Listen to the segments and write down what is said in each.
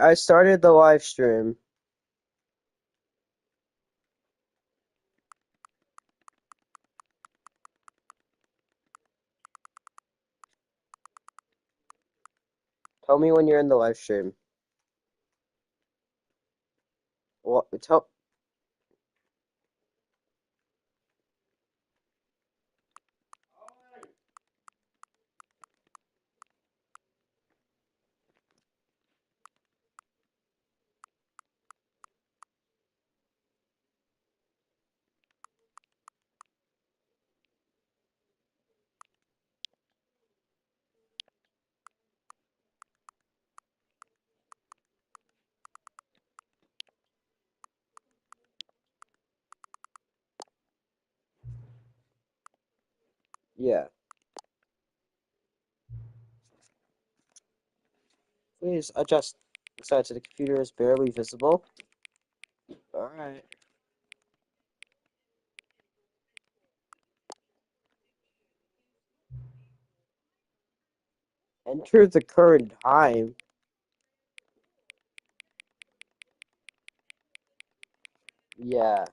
I started the live stream. Tell me when you're in the live stream. What? Tell. Yeah. Please adjust the side so the computer is barely visible. All right. Enter the current time. Yeah.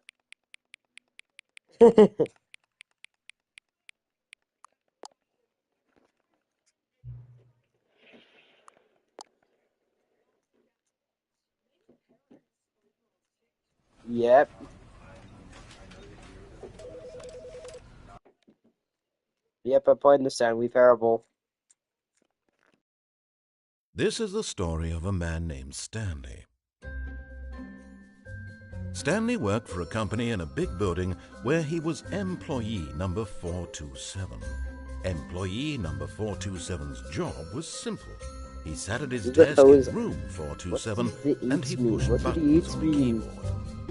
Yep. Yep, I'm playing the Stanley Parable. This is the story of a man named Stanley. Stanley worked for a company in a big building where he was employee number 427. Employee number 427's job was simple. He sat at his desk in room 427 and he pushed buttons on a keyboard.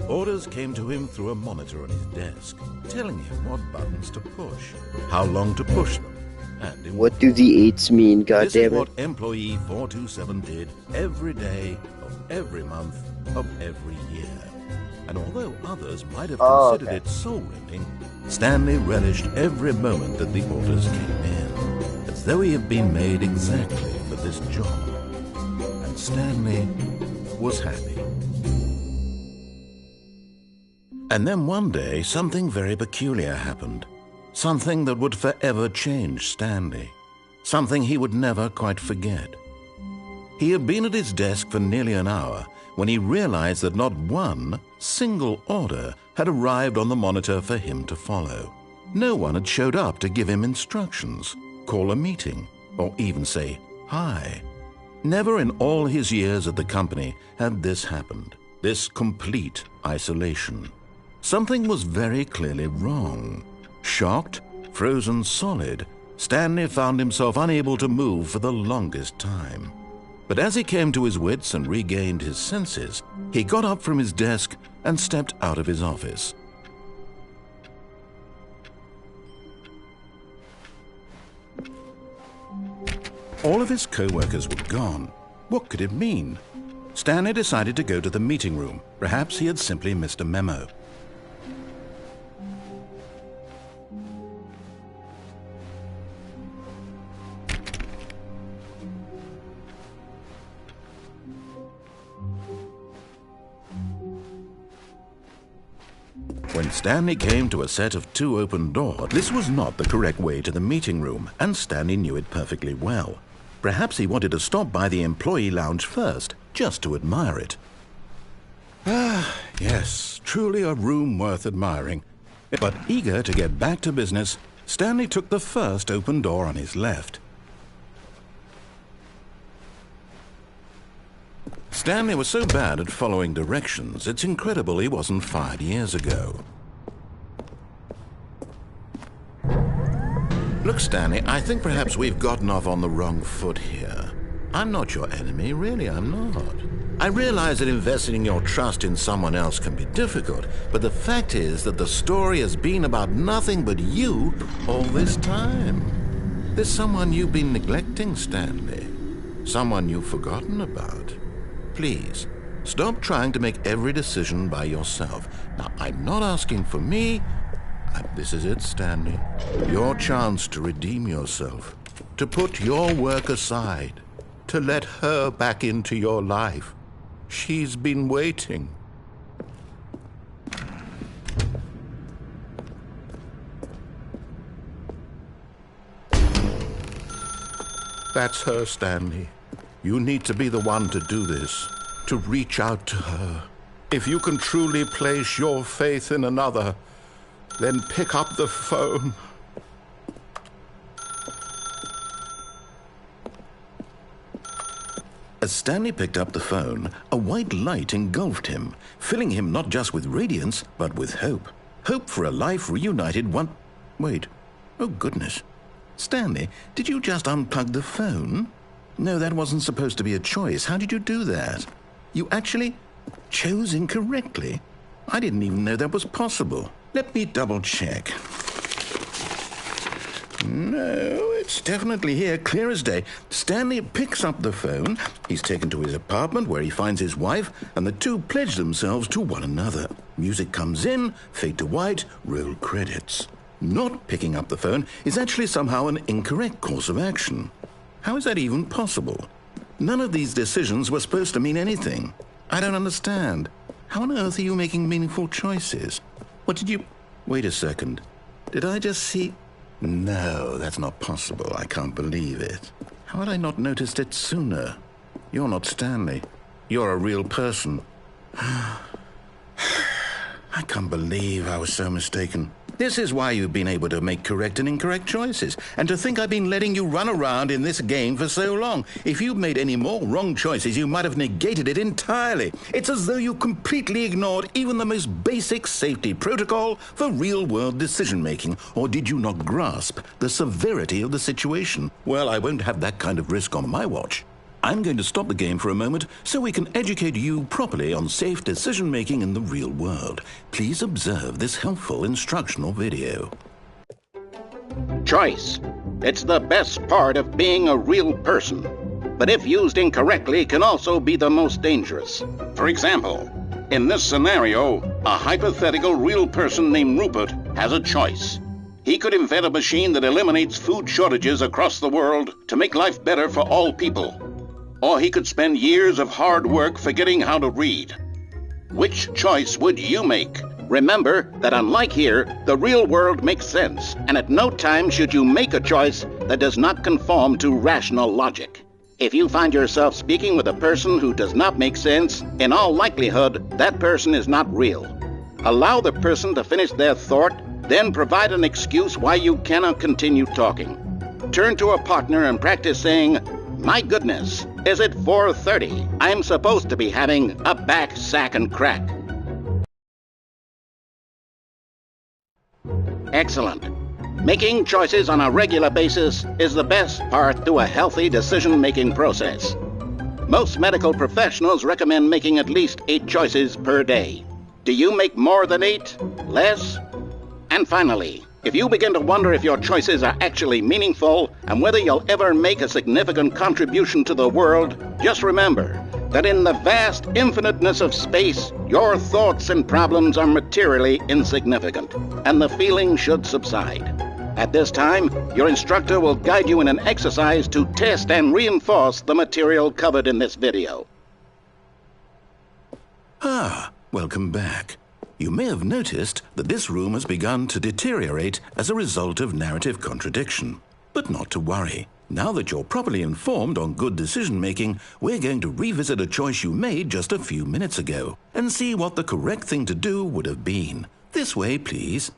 Orders came to him through a monitor on his desk, telling him what buttons to push, how long to push them, and in What do the 8s mean, goddammit? This is what employee 427 did every day of every month of every year. And although others might have considered it soul-rending, Stanley relished every moment that the orders came in, as though he had been made exactly for this job. And Stanley was happy. And then one day, something very peculiar happened. Something that would forever change Stanley. Something he would never quite forget. He had been at his desk for nearly an hour when he realized that not one single order had arrived on the monitor for him to follow. No one had showed up to give him instructions, call a meeting, or even say hi. Never in all his years at the company had this happened, this complete isolation. Something was very clearly wrong. Shocked, frozen solid, Stanley found himself unable to move for the longest time. But as he came to his wits and regained his senses, he got up from his desk and stepped out of his office. All of his co-workers were gone. What could it mean? Stanley decided to go to the meeting room. Perhaps he had simply missed a memo. When Stanley came to a set of 2 open doors, this was not the correct way to the meeting room, and Stanley knew it perfectly well. Perhaps he wanted to stop by the employee lounge first, just to admire it. Ah, yes, truly a room worth admiring. But eager to get back to business, Stanley took the first open door on his left. Stanley was so bad at following directions, it's incredible he wasn't fired years ago. Look, Stanley, I think perhaps we've gotten off on the wrong foot here. I'm not your enemy, really, I'm not. I realize that investing your trust in someone else can be difficult, but the fact is that the story has been about nothing but you all this time. There's someone you've been neglecting, Stanley. Someone you've forgotten about. Please, stop trying to make every decision by yourself. Now, I'm not asking for me. This is it, Stanley. Your chance to redeem yourself, to put your work aside, to let her back into your life. She's been waiting. That's her, Stanley. You need to be the one to do this, to reach out to her. If you can truly place your faith in another, then pick up the phone. As Stanley picked up the phone, a white light engulfed him, filling him not just with radiance, but with hope. Hope for a life reunited one... Wait. Oh, goodness. Stanley, did you just unplug the phone? No, that wasn't supposed to be a choice. How did you do that? You actually chose incorrectly? I didn't even know that was possible. Let me double-check. No, it's definitely here, clear as day. Stanley picks up the phone. He's taken to his apartment where he finds his wife, and the two pledge themselves to one another. Music comes in, fade to white, roll credits. Not picking up the phone is actually somehow an incorrect course of action. How is that even possible? None of these decisions were supposed to mean anything. I don't understand. How on earth are you making meaningful choices? What did you... Wait a second. Did I just see... No, that's not possible. I can't believe it. How had I not noticed it sooner? You're not Stanley. You're a real person. I can't believe I was so mistaken. This is why you've been able to make correct and incorrect choices. And to think I've been letting you run around in this game for so long. If you'd made any more wrong choices, you might have negated it entirely. It's as though you completely ignored even the most basic safety protocol for real-world decision-making. Or did you not grasp the severity of the situation? Well, I won't have that kind of risk on my watch. I'm going to stop the game for a moment so we can educate you properly on safe decision-making in the real world. Please observe this helpful instructional video. Choice. It's the best part of being a real person, but if used incorrectly can also be the most dangerous. For example, in this scenario, a hypothetical real person named Rupert has a choice. He could invent a machine that eliminates food shortages across the world to make life better for all people. Or he could spend years of hard work forgetting how to read. Which choice would you make? Remember that unlike here, the real world makes sense, and at no time should you make a choice that does not conform to rational logic. If you find yourself speaking with a person who does not make sense, in all likelihood, that person is not real. Allow the person to finish their thought, then provide an excuse why you cannot continue talking. Turn to a partner and practice saying, "My goodness, is it 4:30? I'm supposed to be having a back, sack, and crack." Excellent. Making choices on a regular basis is the best part to a healthy decision-making process. Most medical professionals recommend making at least 8 choices per day. Do you make more than 8? Less? And finally, if you begin to wonder if your choices are actually meaningful and whether you'll ever make a significant contribution to the world, just remember that in the vast infiniteness of space, your thoughts and problems are materially insignificant, and the feeling should subside. At this time, your instructor will guide you in an exercise to test and reinforce the material covered in this video. Welcome back. You may have noticed that this room has begun to deteriorate as a result of narrative contradiction. But not to worry. Now that you're properly informed on good decision-making, we're going to revisit a choice you made just a few minutes ago and see what the correct thing to do would have been. This way, please.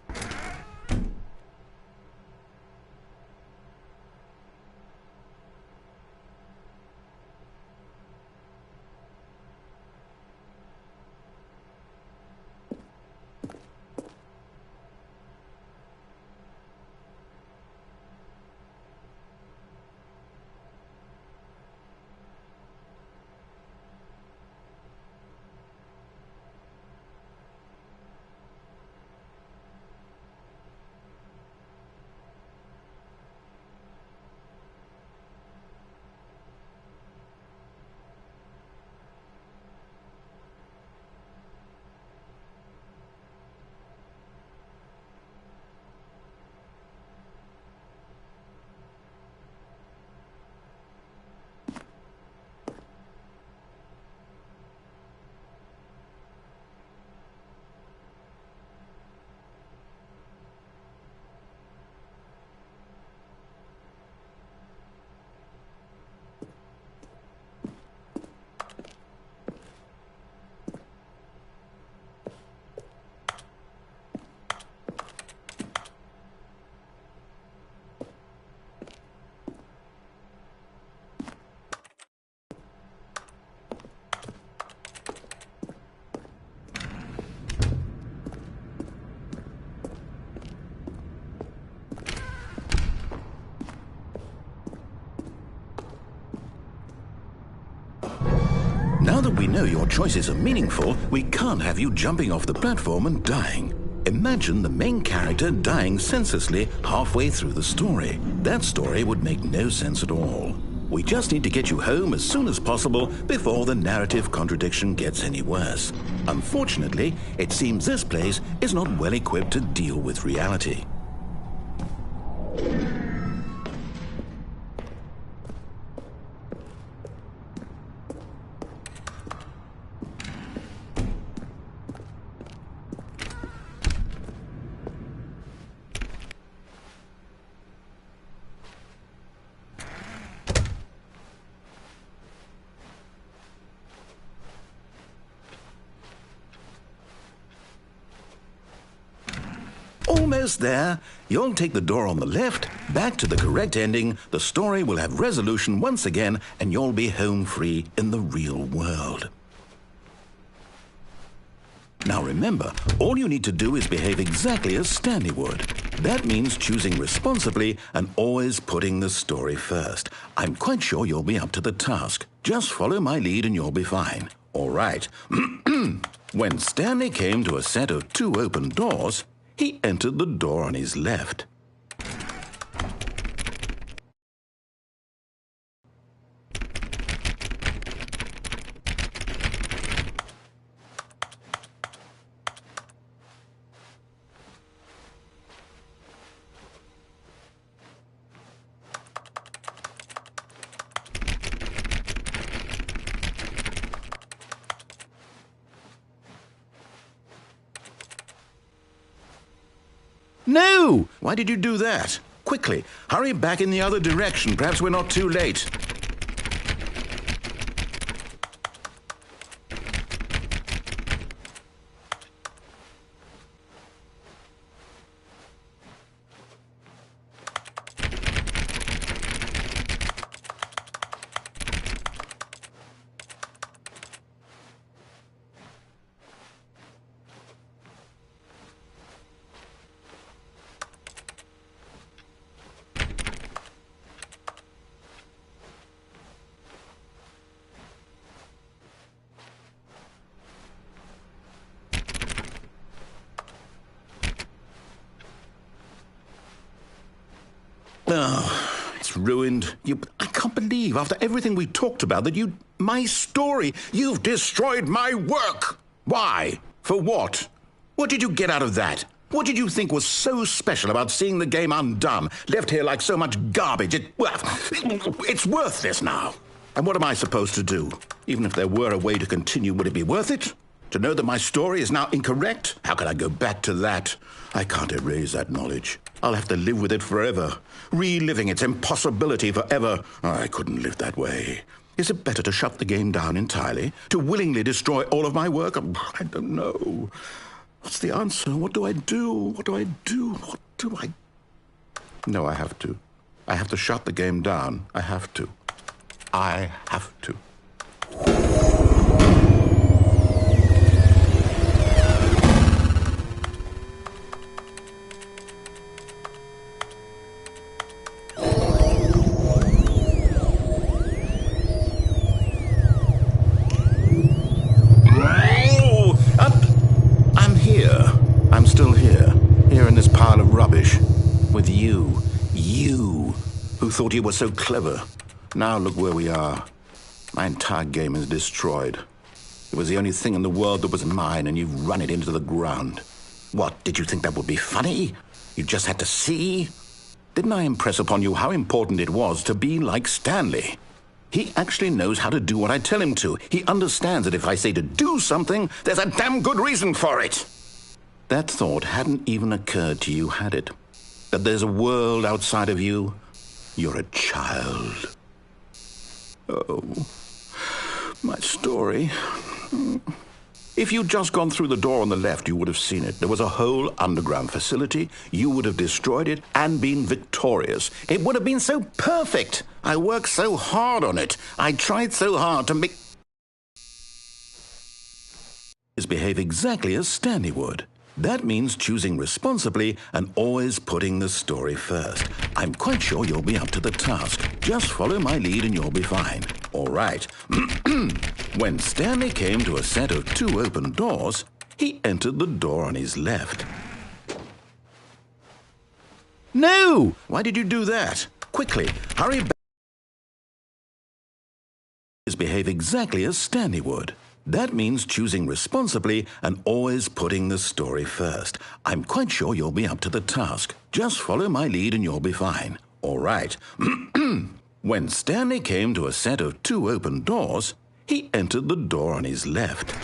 that we know your choices are meaningful, we can't have you jumping off the platform and dying. Imagine the main character dying senselessly halfway through the story. That story would make no sense at all. We just need to get you home as soon as possible before the narrative contradiction gets any worse. Unfortunately, it seems this place is not well equipped to deal with reality. Almost there. You'll take the door on the left, back to the correct ending, the story will have resolution once again, and you'll be home free in the real world. Now remember, all you need to do is behave exactly as Stanley would. That means choosing responsibly and always putting the story first. I'm quite sure you'll be up to the task. Just follow my lead and you'll be fine. All right. When Stanley came to a set of 2 open doors, he entered the door on his left. No! Why did you do that? Quickly, hurry back in the other direction. Perhaps we're not too late. Oh, it's ruined. I can't believe, after everything we talked about, that my story, you've destroyed my work. Why? For what? What did you get out of that? What did you think was so special about seeing the game undone, left here like so much garbage? It's worthless now. And what am I supposed to do? Even if there were a way to continue, would it be worth it? To know that my story is now incorrect? How can I go back to that? I can't erase that knowledge. I'll have to live with it forever, reliving its impossibility forever. I couldn't live that way. Is it better to shut the game down entirely? To willingly destroy all of my work? I don't know. What's the answer? What do I do? What do I do? What do I... No, I have to. I have to shut the game down. I have to. I have to. I'm still here in this pile of rubbish, with you who thought you were so clever. Now look where we are. My entire game is destroyed. It was the only thing in the world that was mine, and you've run it into the ground. What, did you think that would be funny? You just had to see? Didn't I impress upon you how important it was to be like Stanley? He actually knows how to do what I tell him to. He understands that if I say to do something, there's a damn good reason for it. That thought hadn't even occurred to you, had it? That there's a world outside of you? You're a child. Oh, my story. If you'd just gone through the door on the left, you would have seen it. There was a whole underground facility. You would have destroyed it and been victorious. It would have been so perfect. I worked so hard on it. I tried so hard to make... behave exactly as Stanley would. That means choosing responsibly and always putting the story first. I'm quite sure you'll be up to the task. Just follow my lead and you'll be fine. All right. When Stanley came to a set of 2 open doors, he entered the door on his left. No! Why did you do that? Quickly, hurry back. Behave exactly as Stanley would. That means choosing responsibly and always putting the story first. I'm quite sure you'll be up to the task. Just follow my lead and you'll be fine. All right. When Stanley came to a set of 2 open doors, he entered the door on his left.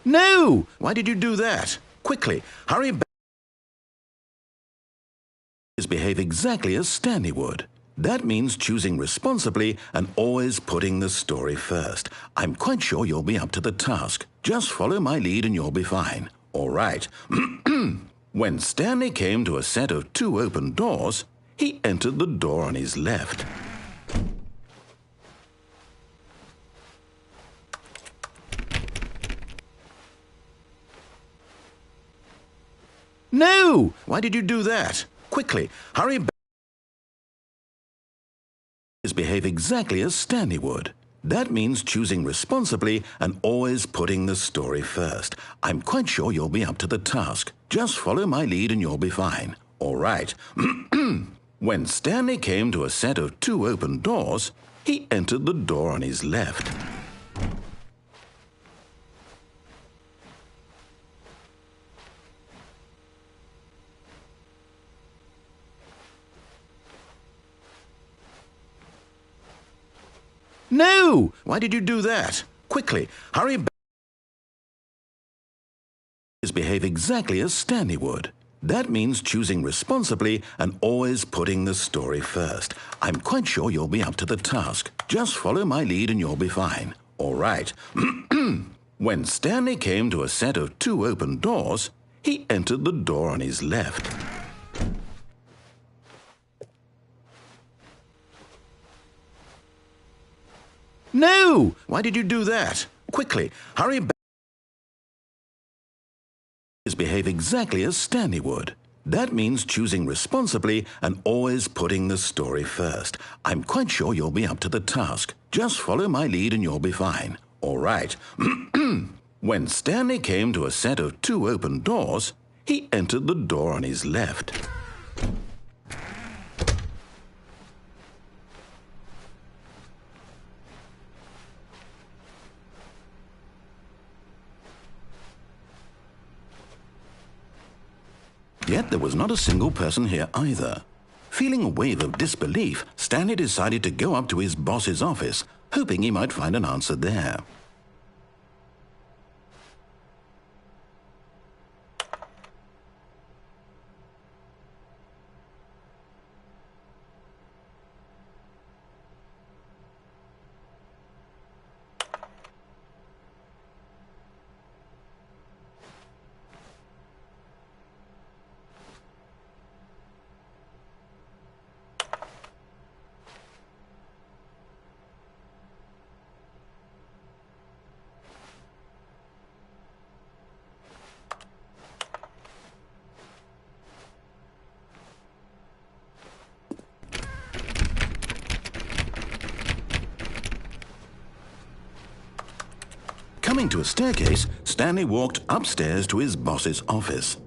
No! Why did you do that? Quickly, hurry back. Behave exactly as Stanley would. That means choosing responsibly and always putting the story first. I'm quite sure you'll be up to the task. Just follow my lead and you'll be fine. All right. When Stanley came to a set of 2 open doors, he entered the door on his left. No! Why did you do that? Quickly, hurry back. Behave exactly as Stanley would. That means choosing responsibly and always putting the story first. I'm quite sure you'll be up to the task. Just follow my lead and you'll be fine. All right. When Stanley came to a set of 2 open doors, he entered the door on his left. No! Why did you do that? Quickly, hurry back. Behave exactly as Stanley would. That means choosing responsibly and always putting the story first. I'm quite sure you'll be up to the task. Just follow my lead and you'll be fine. All right. When Stanley came to a set of 2 open doors, he entered the door on his left. No! Why did you do that? Quickly, hurry back. Behave exactly as Stanley would. That means choosing responsibly and always putting the story first. I'm quite sure you'll be up to the task. Just follow my lead and you'll be fine. All right. When Stanley came to a set of 2 open doors, he entered the door on his left. Yet there was not a single person here either. Feeling a wave of disbelief, Stanley decided to go up to his boss's office, hoping he might find an answer there. Coming to a staircase, Stanley walked upstairs to his boss's office.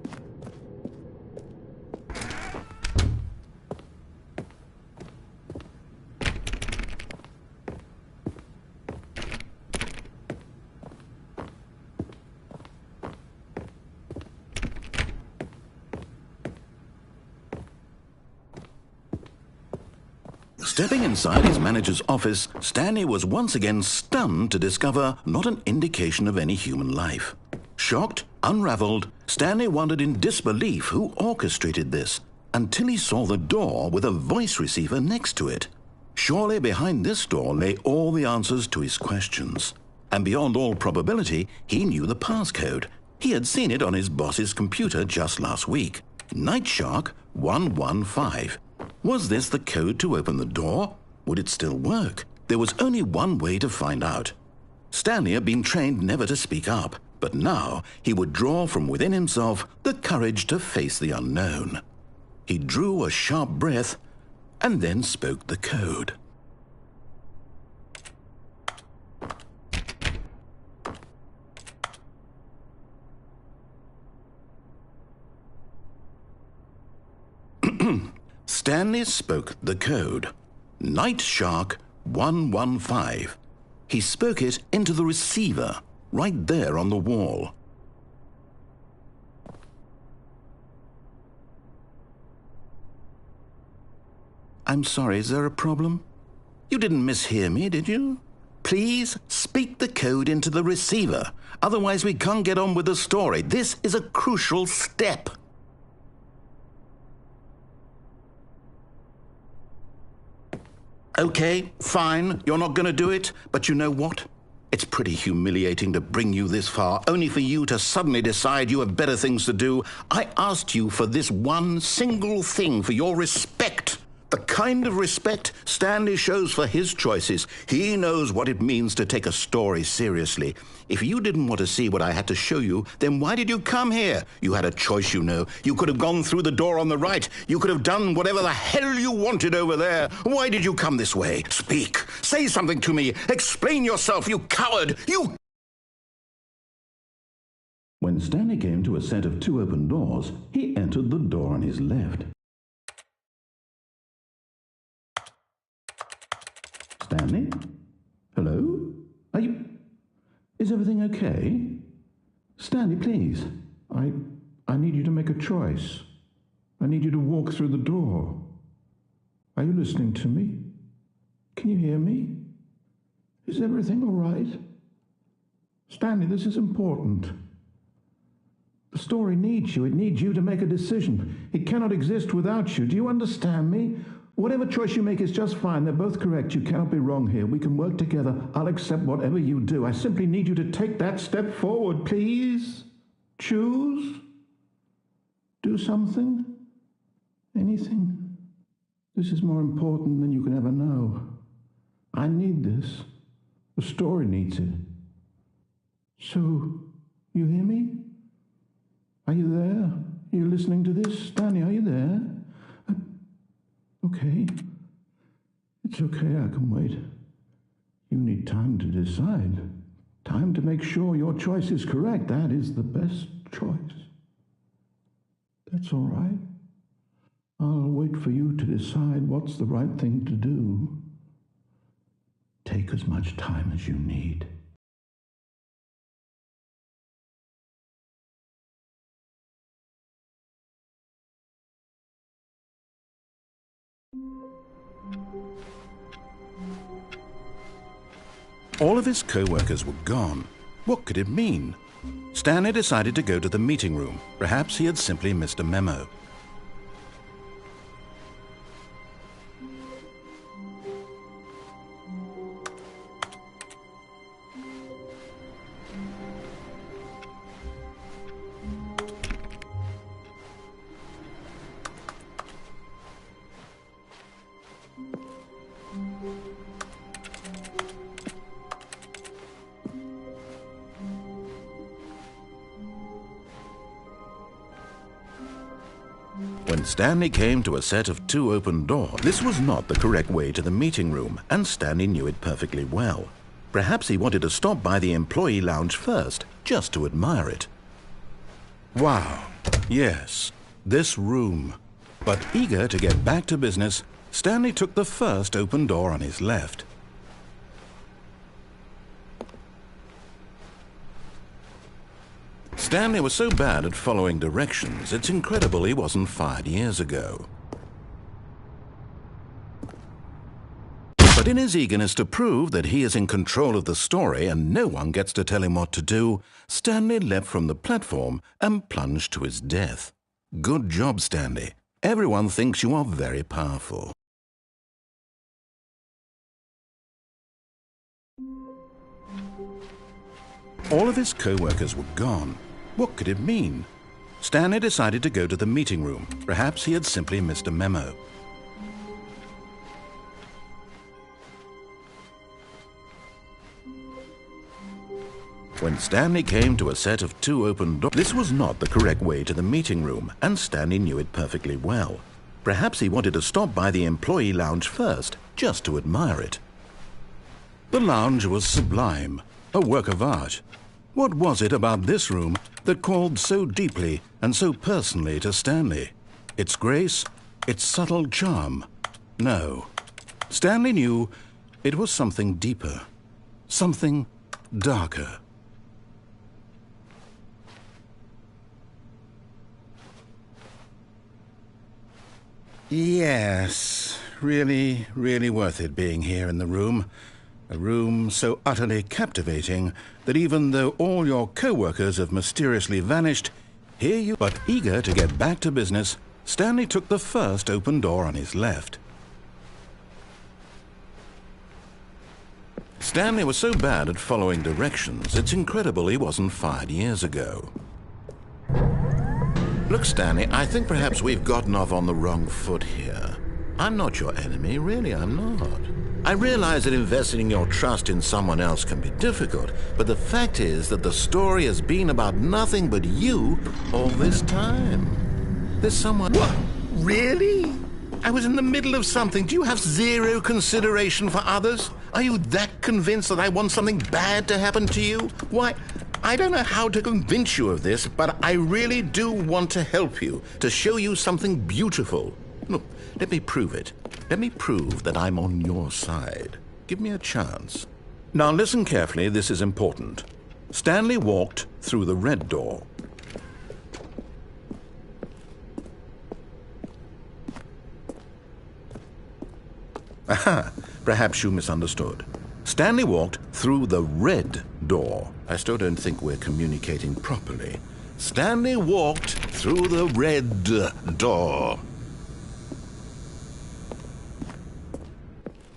Stepping inside his manager's office, Stanley was once again stunned to discover not an indication of any human life. Shocked, unraveled, Stanley wondered in disbelief who orchestrated this, until he saw the door with a voice receiver next to it. Surely behind this door lay all the answers to his questions. And beyond all probability, he knew the passcode. He had seen it on his boss's computer just last week. Night Shark 115. Was this the code to open the door? Would it still work? There was only one way to find out. Stanley had been trained never to speak up, but now he would draw from within himself the courage to face the unknown. He drew a sharp breath and then spoke the code. Stanley spoke the code. Night Shark 115. He spoke it into the receiver, right there on the wall. I'm sorry, is there a problem? You didn't mishear me, did you? Please speak the code into the receiver. Otherwise we can't get on with the story. This is a crucial step. Okay, fine, you're not going to do it, but you know what? It's pretty humiliating to bring you this far, only for you to suddenly decide you have better things to do. I asked you for this one single thing, for your respect. The kind of respect Stanley shows for his choices. He knows what it means to take a story seriously. If you didn't want to see what I had to show you, then why did you come here? You had a choice, you know. You could have gone through the door on the right. You could have done whatever the hell you wanted over there. Why did you come this way? Speak. Say something to me. Explain yourself, you coward. You... When Stanley came to a set of 2 open doors, he entered the door on his left. Stanley? Hello? Are you... Is everything okay? Stanley, please. I need you to make a choice. I need you to walk through the door. Are you listening to me? Can you hear me? Is everything all right? Stanley, this is important. The story needs you. It needs you to make a decision. It cannot exist without you. Do you understand me? Whatever choice you make is just fine. They're both correct. You cannot be wrong here. We can work together. I'll accept whatever you do. I simply need you to take that step forward, please. Choose. Do something. Anything. This is more important than you can ever know. I need this. The story needs it. So, you hear me? Are you there? Are you listening to this? Stanley, are you there? Okay. It's okay, I can wait. You need time to decide. Time to make sure your choice is correct. That is the best choice. That's all right. I'll wait for you to decide what's the right thing to do. Take as much time as you need. All of his co-workers were gone. What could it mean? Stanley decided to go to the meeting room. Perhaps he had simply missed a memo. When Stanley came to a set of 2 open doors, this was not the correct way to the meeting room, and Stanley knew it perfectly well. Perhaps he wanted to stop by the employee lounge first, just to admire it. Wow, yes, this room. But eager to get back to business, Stanley took the first open door on his left. Stanley was so bad at following directions, it's incredible he wasn't fired years ago. But in his eagerness to prove that he is in control of the story and no one gets to tell him what to do, Stanley leapt from the platform and plunged to his death. Good job, Stanley. Everyone thinks you are very powerful. All of his co-workers were gone. What could it mean? Stanley decided to go to the meeting room. Perhaps he had simply missed a memo. When Stanley came to a set of 2 open doors, this was not the correct way to the meeting room, and Stanley knew it perfectly well. Perhaps he wanted to stop by the employee lounge first, just to admire it. The lounge was sublime, a work of art. What was it about this room that called so deeply and so personally to Stanley? Its grace? Its subtle charm? No. Stanley knew it was something deeper, something darker. Yes, really, really worth it being here in the room. A room so utterly captivating that even though all your co-workers have mysteriously vanished, here you... But eager to get back to business, Stanley took the first open door on his left. Stanley was so bad at following directions, it's incredible he wasn't fired years ago. Look, Stanley, I think perhaps we've gotten off on the wrong foot here. I'm not your enemy, really, I'm not. I realize that investing your trust in someone else can be difficult, but the fact is that the story has been about nothing but you all this time. There's someone... What? Really? I was in the middle of something. Do you have zero consideration for others? Are you that convinced that I want something bad to happen to you? Why, I don't know how to convince you of this, but I really do want to help you, to show you something beautiful. Look, let me prove it. Let me prove that I'm on your side. Give me a chance. Now listen carefully, this is important. Stanley walked through the red door. Aha, perhaps you misunderstood. Stanley walked through the red door. I still don't think we're communicating properly. Stanley walked through the red door.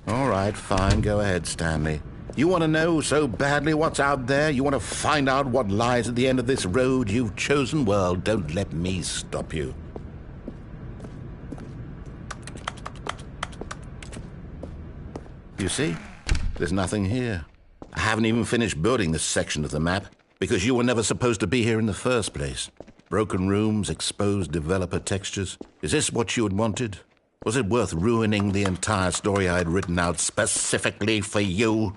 All right, fine, go ahead, Stanley. You want to know so badly what's out there? You want to find out what lies at the end of this road you've chosen? Well, don't let me stop you. You see? There's nothing here. I haven't even finished building this section of the map, because you were never supposed to be here in the first place. Broken rooms, exposed developer textures. Is this what you had wanted? Was it worth ruining the entire story I had written out specifically for you?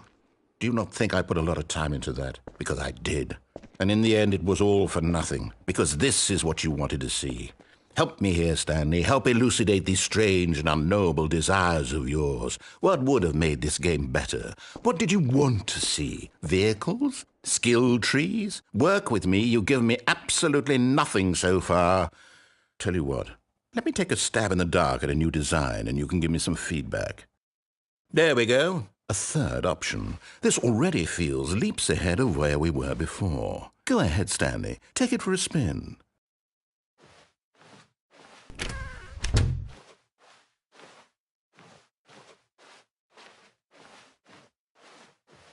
Do you not think I put a lot of time into that? Because I did. And in the end, it was all for nothing, because this is what you wanted to see. Help me here, Stanley. Help elucidate these strange and unknowable desires of yours. What would have made this game better? What did you want to see? Vehicles? Skill trees? Work with me. You've given me absolutely nothing so far. Tell you what, let me take a stab in the dark at a new design and you can give me some feedback. There we go. A third option. This already feels leaps ahead of where we were before. Go ahead, Stanley. Take it for a spin.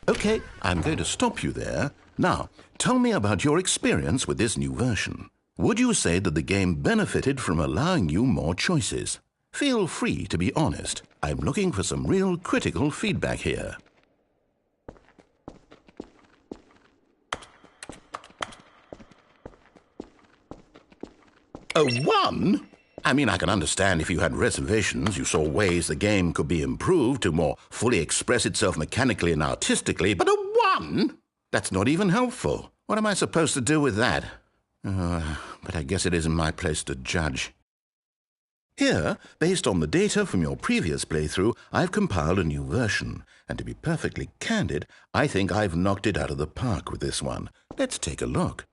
Okay, I'm going to stop you there. Now, tell me about your experience with this new version. Would you say that the game benefited from allowing you more choices? Feel free to be honest. I'm looking for some real critical feedback here. A 1? I mean, I can understand if you had reservations, you saw ways the game could be improved to more fully express itself mechanically and artistically, but a 1? That's not even helpful. What am I supposed to do with that? But I guess it isn't my place to judge. Here, based on the data from your previous playthrough, I've compiled a new version. And to be perfectly candid, I think I've knocked it out of the park with this one. Let's take a look.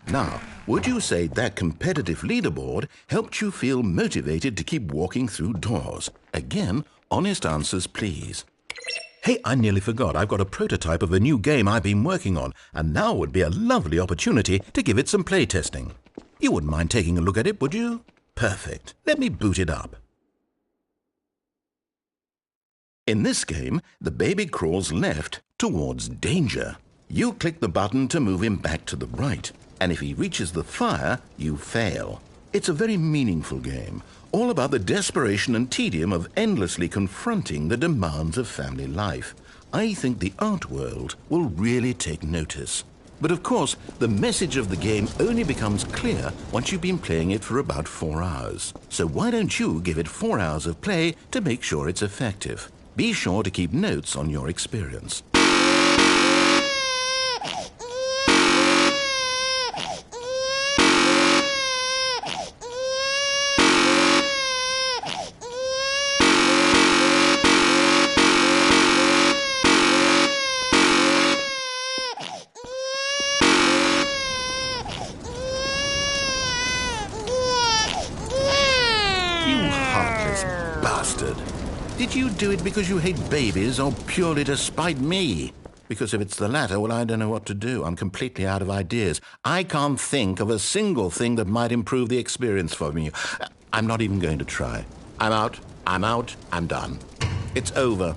Now, would you say that competitive leaderboard helped you feel motivated to keep walking through doors? Again, honest answers, please. Hey, I nearly forgot. I've got a prototype of a new game I've been working on, and now would be a lovely opportunity to give it some playtesting. You wouldn't mind taking a look at it, would you? Perfect. Let me boot it up. In this game, the baby crawls left towards danger. You click the button to move him back to the right, and if he reaches the fire, you fail. It's a very meaningful game, all about the desperation and tedium of endlessly confronting the demands of family life. I think the art world will really take notice. But of course, the message of the game only becomes clear once you've been playing it for about 4 hours. So why don't you give it 4 hours of play to make sure it's effective? Be sure to keep notes on your experience. Bastard. Did you do it because you hate babies or purely to spite me? Because if it's the latter, well, I don't know what to do. I'm completely out of ideas. I can't think of a single thing that might improve the experience for me. I'm not even going to try. I'm out, I'm done. It's over.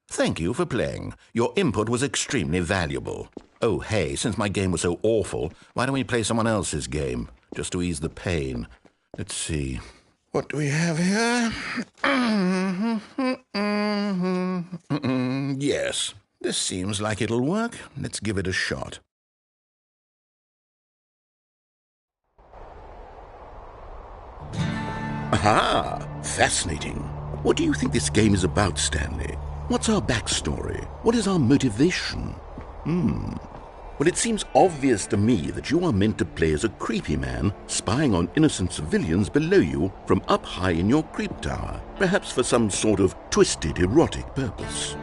Thank you for playing. Your input was extremely valuable. Oh, hey, since my game was so awful, why don't we play someone else's game, just to ease the pain? Let's see. What do we have here? Yes, this seems like it'll work. Let's give it a shot. Aha! Fascinating. What do you think this game is about, Stanley? What's our backstory? What is our motivation? Well, it seems obvious to me that you are meant to play as a creepy man spying on innocent civilians below you from up high in your creep tower, perhaps for some sort of twisted erotic purpose.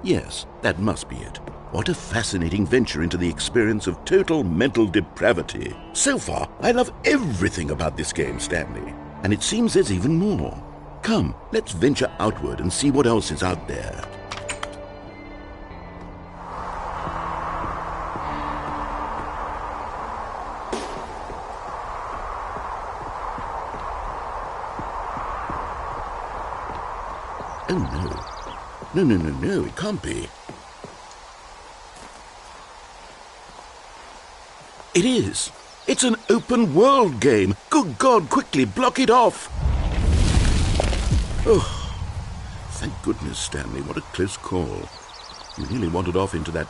Yes, that must be it. What a fascinating venture into the experience of total mental depravity. So far, I love everything about this game, Stanley. And it seems there's even more. Come, let's venture outward and see what else is out there. Oh, no. No, it can't be. It is. It's an open world game. Good God, quickly, block it off. Oh, thank goodness, Stanley. What a close call. You nearly wandered off into that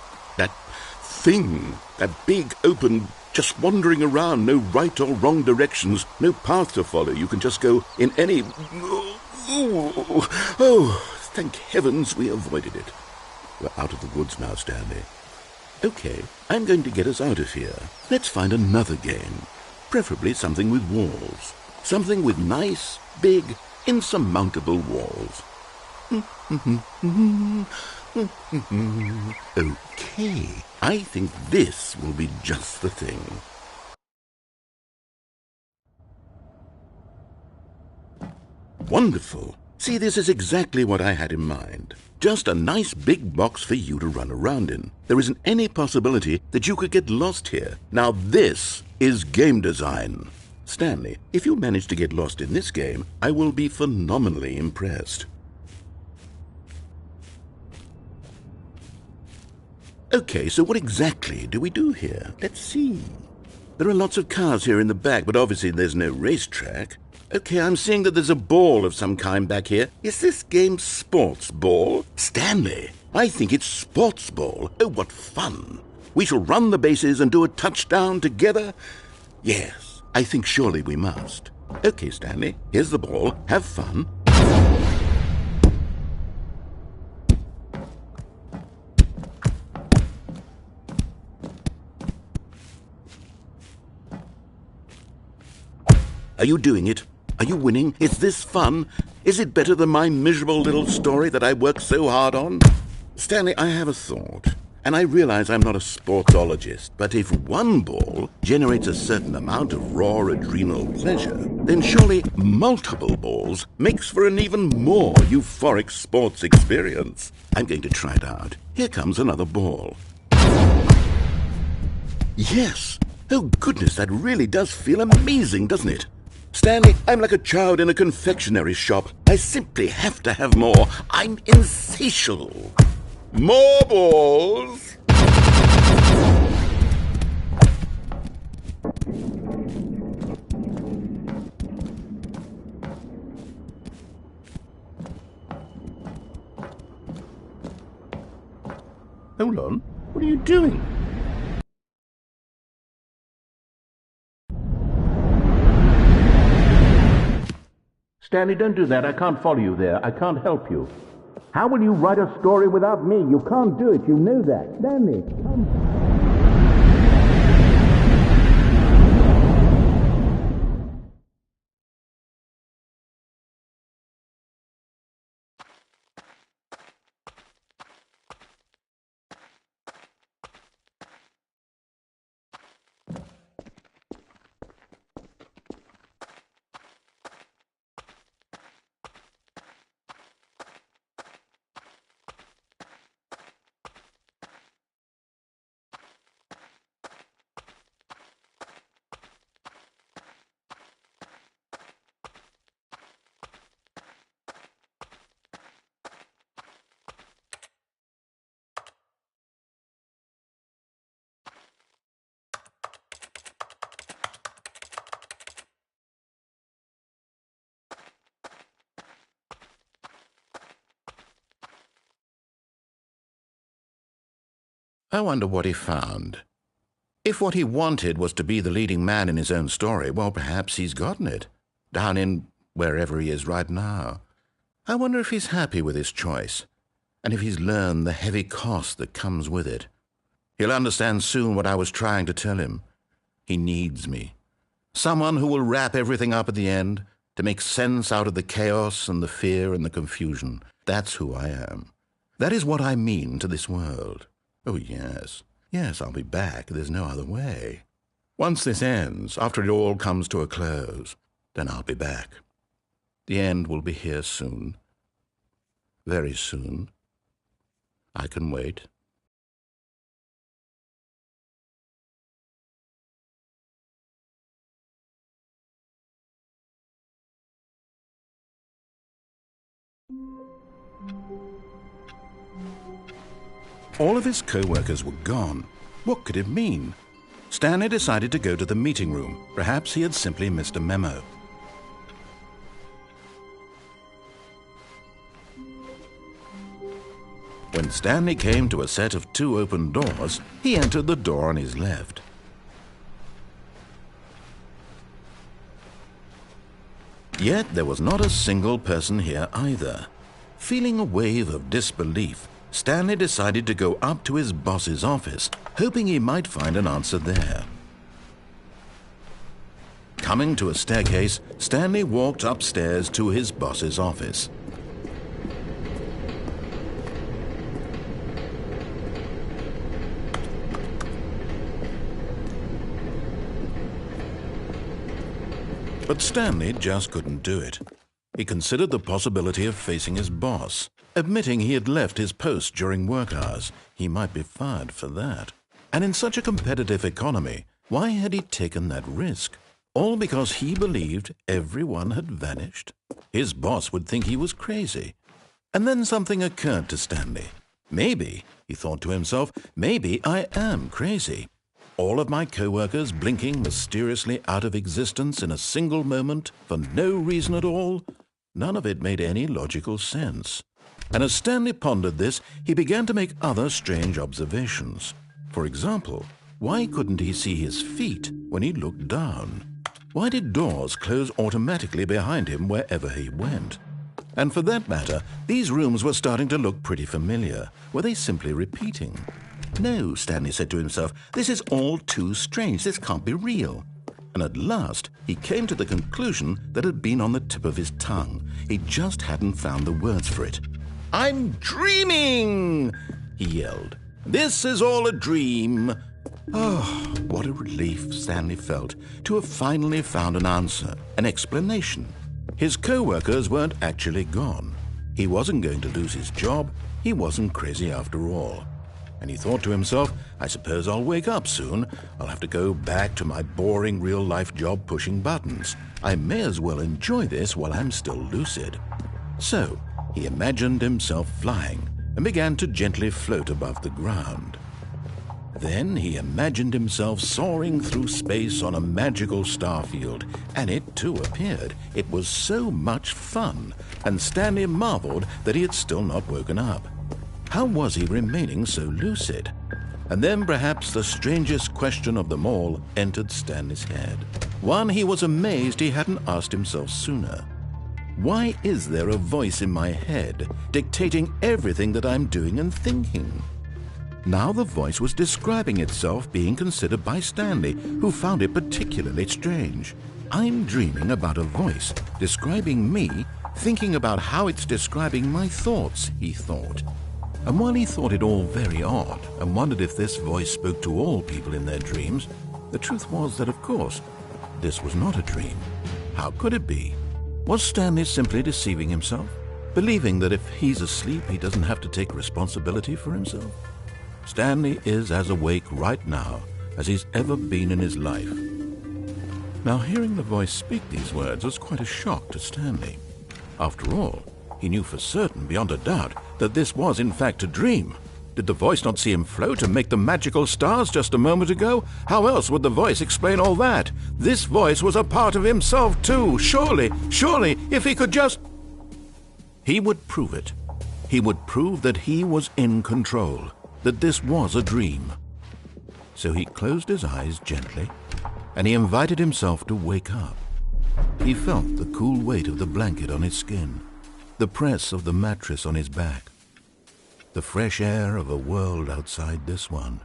thing. That big, open, just wandering around. No right or wrong directions. No path to follow. You can just go in any... Oh, thank heavens we avoided it. We're out of the woods now, Stanley. Okay, I'm going to get us out of here. Let's find another game. Preferably something with walls. Something with nice, big, insurmountable walls. Okay, I think this will be just the thing. Wonderful. See, this is exactly what I had in mind. Just a nice big box for you to run around in. There isn't any possibility that you could get lost here. Now this is game design. Stanley, if you manage to get lost in this game, I will be phenomenally impressed. Okay, so what exactly do we do here? Let's see. There are lots of cars here in the back, but obviously there's no racetrack. Okay, I'm seeing that there's a ball of some kind back here. Is this game sports ball? Stanley, I think it's sports ball. Oh, what fun. We shall run the bases and do a touchdown together? Yes, I think surely we must. Okay, Stanley, here's the ball. Have fun. Are you doing it? Are you winning? Is this fun? Is it better than my miserable little story that I worked so hard on? Stanley, I have a thought. And I realize I'm not a sportologist, but if one ball generates a certain amount of raw adrenal pleasure, then surely multiple balls makes for an even more euphoric sports experience. I'm going to try it out. Here comes another ball. Yes! Oh goodness, that really does feel amazing, doesn't it? Stanley, I'm like a child in a confectionery shop. I simply have to have more. I'm insatiable. More balls! Hold on. What are you doing? Stanley, don't do that. I can't follow you there. I can't help you. How will you write a story without me? You can't do it. You know that. Stanley, come. I wonder what he found. If what he wanted was to be the leading man in his own story, well, perhaps he's gotten it, down in wherever he is right now. I wonder if he's happy with his choice, and if he's learned the heavy cost that comes with it. He'll understand soon what I was trying to tell him. He needs me. Someone who will wrap everything up at the end, to make sense out of the chaos and the fear and the confusion. That's who I am. That is what I mean to this world. Oh, yes. Yes, I'll be back. There's no other way. Once this ends, after it all comes to a close, then I'll be back. The end will be here soon. Very soon. I can wait. All of his co-workers were gone. What could it mean? Stanley decided to go to the meeting room. Perhaps he had simply missed a memo. When Stanley came to a set of 2 open doors, he entered the door on his left. Yet there was not a single person here either. Feeling a wave of disbelief, Stanley decided to go up to his boss's office, hoping he might find an answer there. Coming to a staircase, Stanley walked upstairs to his boss's office. But Stanley just couldn't do it. He considered the possibility of facing his boss. Admitting he had left his post during work hours, he might be fired for that. And in such a competitive economy, why had he taken that risk? All because he believed everyone had vanished? His boss would think he was crazy. And then something occurred to Stanley. Maybe, he thought to himself, maybe I am crazy. All of my co-workers blinking mysteriously out of existence in a single moment for no reason at all? None of it made any logical sense. And as Stanley pondered this, he began to make other strange observations. For example, why couldn't he see his feet when he looked down? Why did doors close automatically behind him wherever he went? And for that matter, these rooms were starting to look pretty familiar. Were they simply repeating? No, Stanley said to himself, this is all too strange. This can't be real. And at last, he came to the conclusion that had been on the tip of his tongue. He just hadn't found the words for it. "I'm dreaming!" he yelled. This is all a dream. Oh, what a relief Stanley felt to have finally found an answer, an explanation. His co-workers weren't actually gone. He wasn't going to lose his job. He wasn't crazy after all. And he thought to himself, I suppose I'll wake up soon. I'll have to go back to my boring real-life job pushing buttons. I may as well enjoy this while I'm still lucid. So he imagined himself flying and began to gently float above the ground. Then he imagined himself soaring through space on a magical starfield, and it too appeared. It was so much fun, and Stanley marveled that he had still not woken up. How was he remaining so lucid? And then perhaps the strangest question of them all entered Stanley's head. One he was amazed he hadn't asked himself sooner. Why is there a voice in my head dictating everything that I'm doing and thinking? Now the voice was describing itself being considered by Stanley, who found it particularly strange. I'm dreaming about a voice describing me, thinking about how it's describing my thoughts, he thought. And while he thought it all very odd and wondered if this voice spoke to all people in their dreams, the truth was that, of course, this was not a dream. How could it be? Was Stanley simply deceiving himself, believing that if he's asleep he doesn't have to take responsibility for himself? Stanley is as awake right now as he's ever been in his life. Now, hearing the voice speak these words was quite a shock to Stanley. After all, he knew for certain, beyond a doubt, that this was in fact a dream. Did the voice not see him float and make the magical stars just a moment ago? How else would the voice explain all that? This voice was a part of himself too. Surely, if he could just... He would prove it. He would prove that he was in control, that this was a dream. So he closed his eyes gently, and he invited himself to wake up. He felt the cool weight of the blanket on his skin, the press of the mattress on his back, the fresh air of a world outside this one.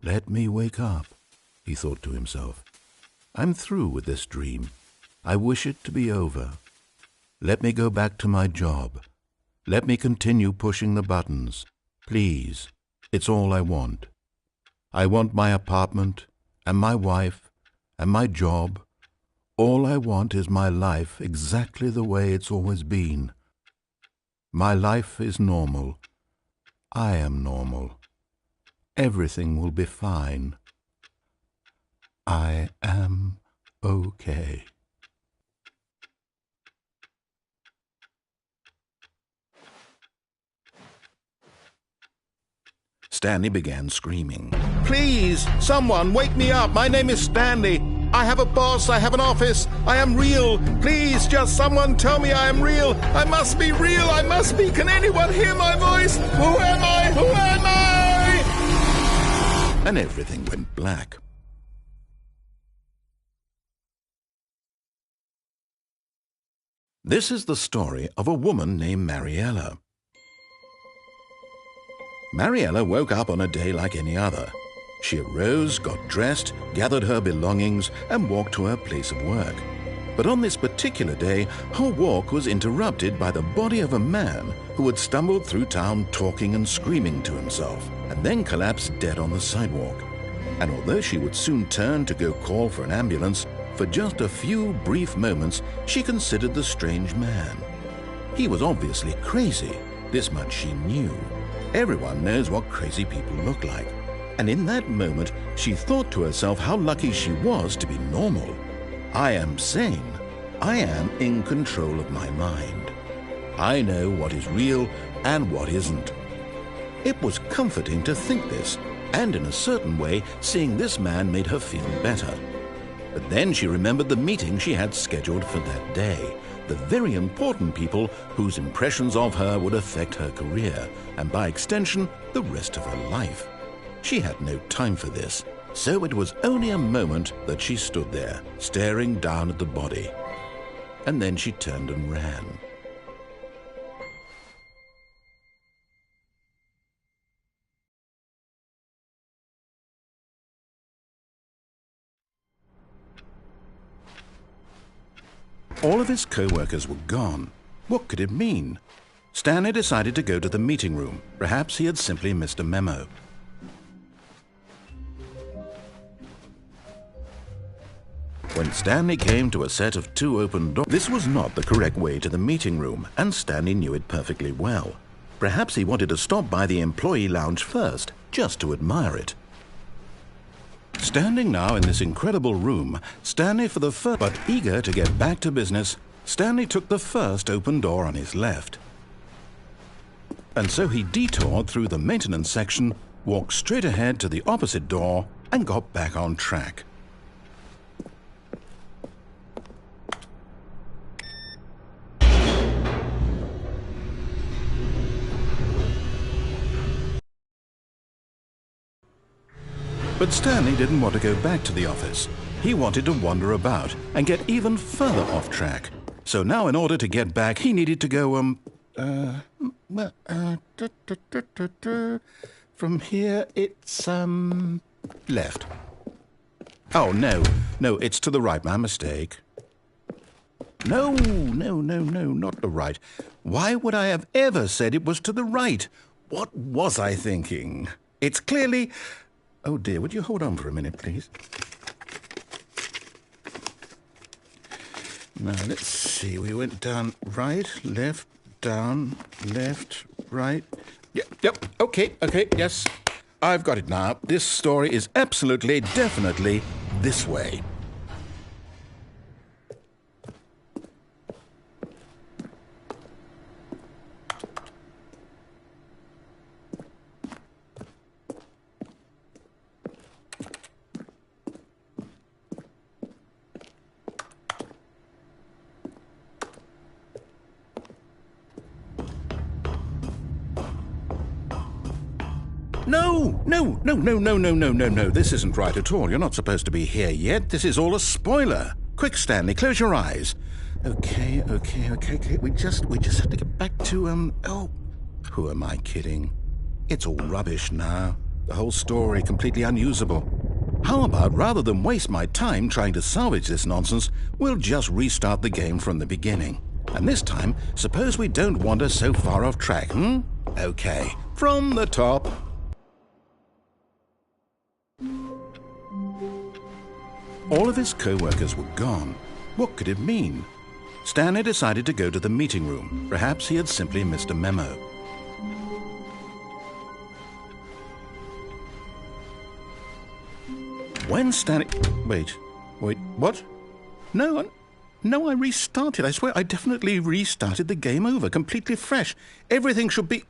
Let me wake up, he thought to himself. I'm through with this dream. I wish it to be over. Let me go back to my job. Let me continue pushing the buttons. Please, it's all I want. I want my apartment and my wife and my job. All I want is my life exactly the way it's always been. My life is normal. I am normal. Everything will be fine. I am okay. Stanley began screaming. Please, someone, wake me up. My name is Stanley. I have a boss. I have an office. I am real. Please, just someone tell me I am real. I must be real. I must be. Can anyone hear my voice? Who am I? Who am I? And everything went black. This is the story of a woman named Mariella. Mariella woke up on a day like any other. She arose, got dressed, gathered her belongings, and walked to her place of work. But on this particular day, her walk was interrupted by the body of a man who had stumbled through town talking and screaming to himself, and then collapsed dead on the sidewalk. And although she would soon turn to go call for an ambulance, for just a few brief moments she considered the strange man. He was obviously crazy, this much she knew. Everyone knows what crazy people look like. And in that moment, she thought to herself how lucky she was to be normal. I am sane. I am in control of my mind. I know what is real and what isn't. It was comforting to think this, and in a certain way, seeing this man made her feel better. But then she remembered the meeting she had scheduled for that day, the very important people whose impressions of her would affect her career, and by extension, the rest of her life. She had no time for this, so it was only a moment that she stood there, staring down at the body. And then she turned and ran. All of his co-workers were gone. What could it mean? Stanley decided to go to the meeting room. Perhaps he had simply missed a memo. When Stanley came to a set of 2 open doors, this was not the correct way to the meeting room, and Stanley knew it perfectly well. Perhaps he wanted to stop by the employee lounge first, just to admire it. Standing now in this incredible room, Stanley for the first, but eager to get back to business, Stanley took the first open door on his left. And so he detoured through the maintenance section, walked straight ahead to the opposite door, and got back on track. But Stanley didn't want to go back to the office. He wanted to wander about and get even further off track. So now in order to get back, he needed to go, from here it's, left. Oh, no, it's to the right, my mistake. No, not the right. Why would I have ever said it was to the right? What was I thinking? It's clearly... Oh dear, would you hold on for a minute, please? Now, let's see. We went down right, left, down, left, right. Yep, okay, yes. I've got it now. This story is absolutely, definitely this way. No. This isn't right at all. You're not supposed to be here yet. This is all a spoiler. Quick, Stanley, close your eyes. Okay. We just have to get back to, oh, who am I kidding? It's all rubbish now. The whole story completely unusable. How about, rather than waste my time trying to salvage this nonsense, we'll just restart the game from the beginning. And this time, suppose we don't wander so far off track, Okay, from the top. All of his co-workers were gone. What could it mean? Stanley decided to go to the meeting room. Perhaps he had simply missed a memo. When Stanley... Wait, what? No, I restarted. I swear I definitely restarted the game over, completely fresh. Everything should be...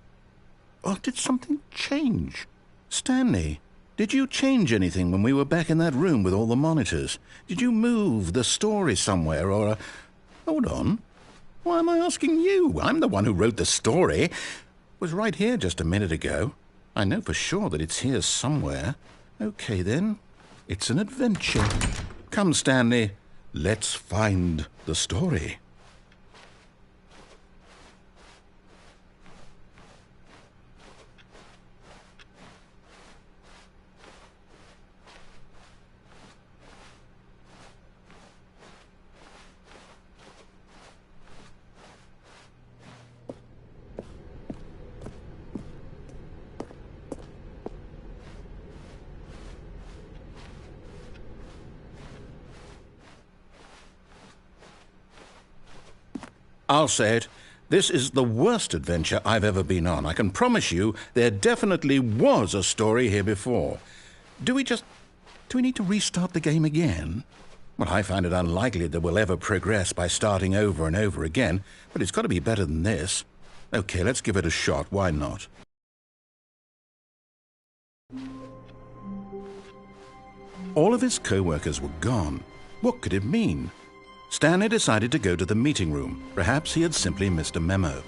Oh, did something change? Stanley... Did you change anything when we were back in that room with all the monitors? Did you move the story somewhere or... Hold on. Why am I asking you? I'm the one who wrote the story. It was right here just a minute ago. I know for sure that it's here somewhere. Okay, then. It's an adventure. Come, Stanley. Let's find the story. I'll say it. This is the worst adventure I've ever been on. I can promise you there definitely was a story here before. Do we need to restart the game again? Well, I find it unlikely that we'll ever progress by starting over and over again, but it's got to be better than this. Okay, let's give it a shot. Why not? All of his co-workers were gone. What could it mean? Stanley decided to go to the meeting room. Perhaps he had simply missed a memo.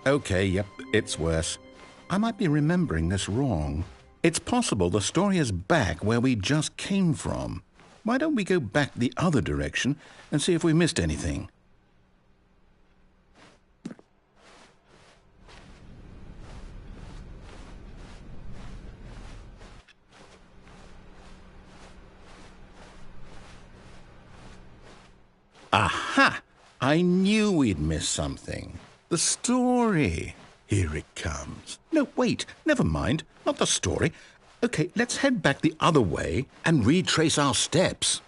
Okay, yep, it's worse. I might be remembering this wrong. It's possible the story is back where we just came from. Why don't we go back the other direction and see if we missed anything? Aha! I knew we'd miss something. The story. Here it comes. No, wait, never mind. Not the story. Okay, let's head back the other way and retrace our steps.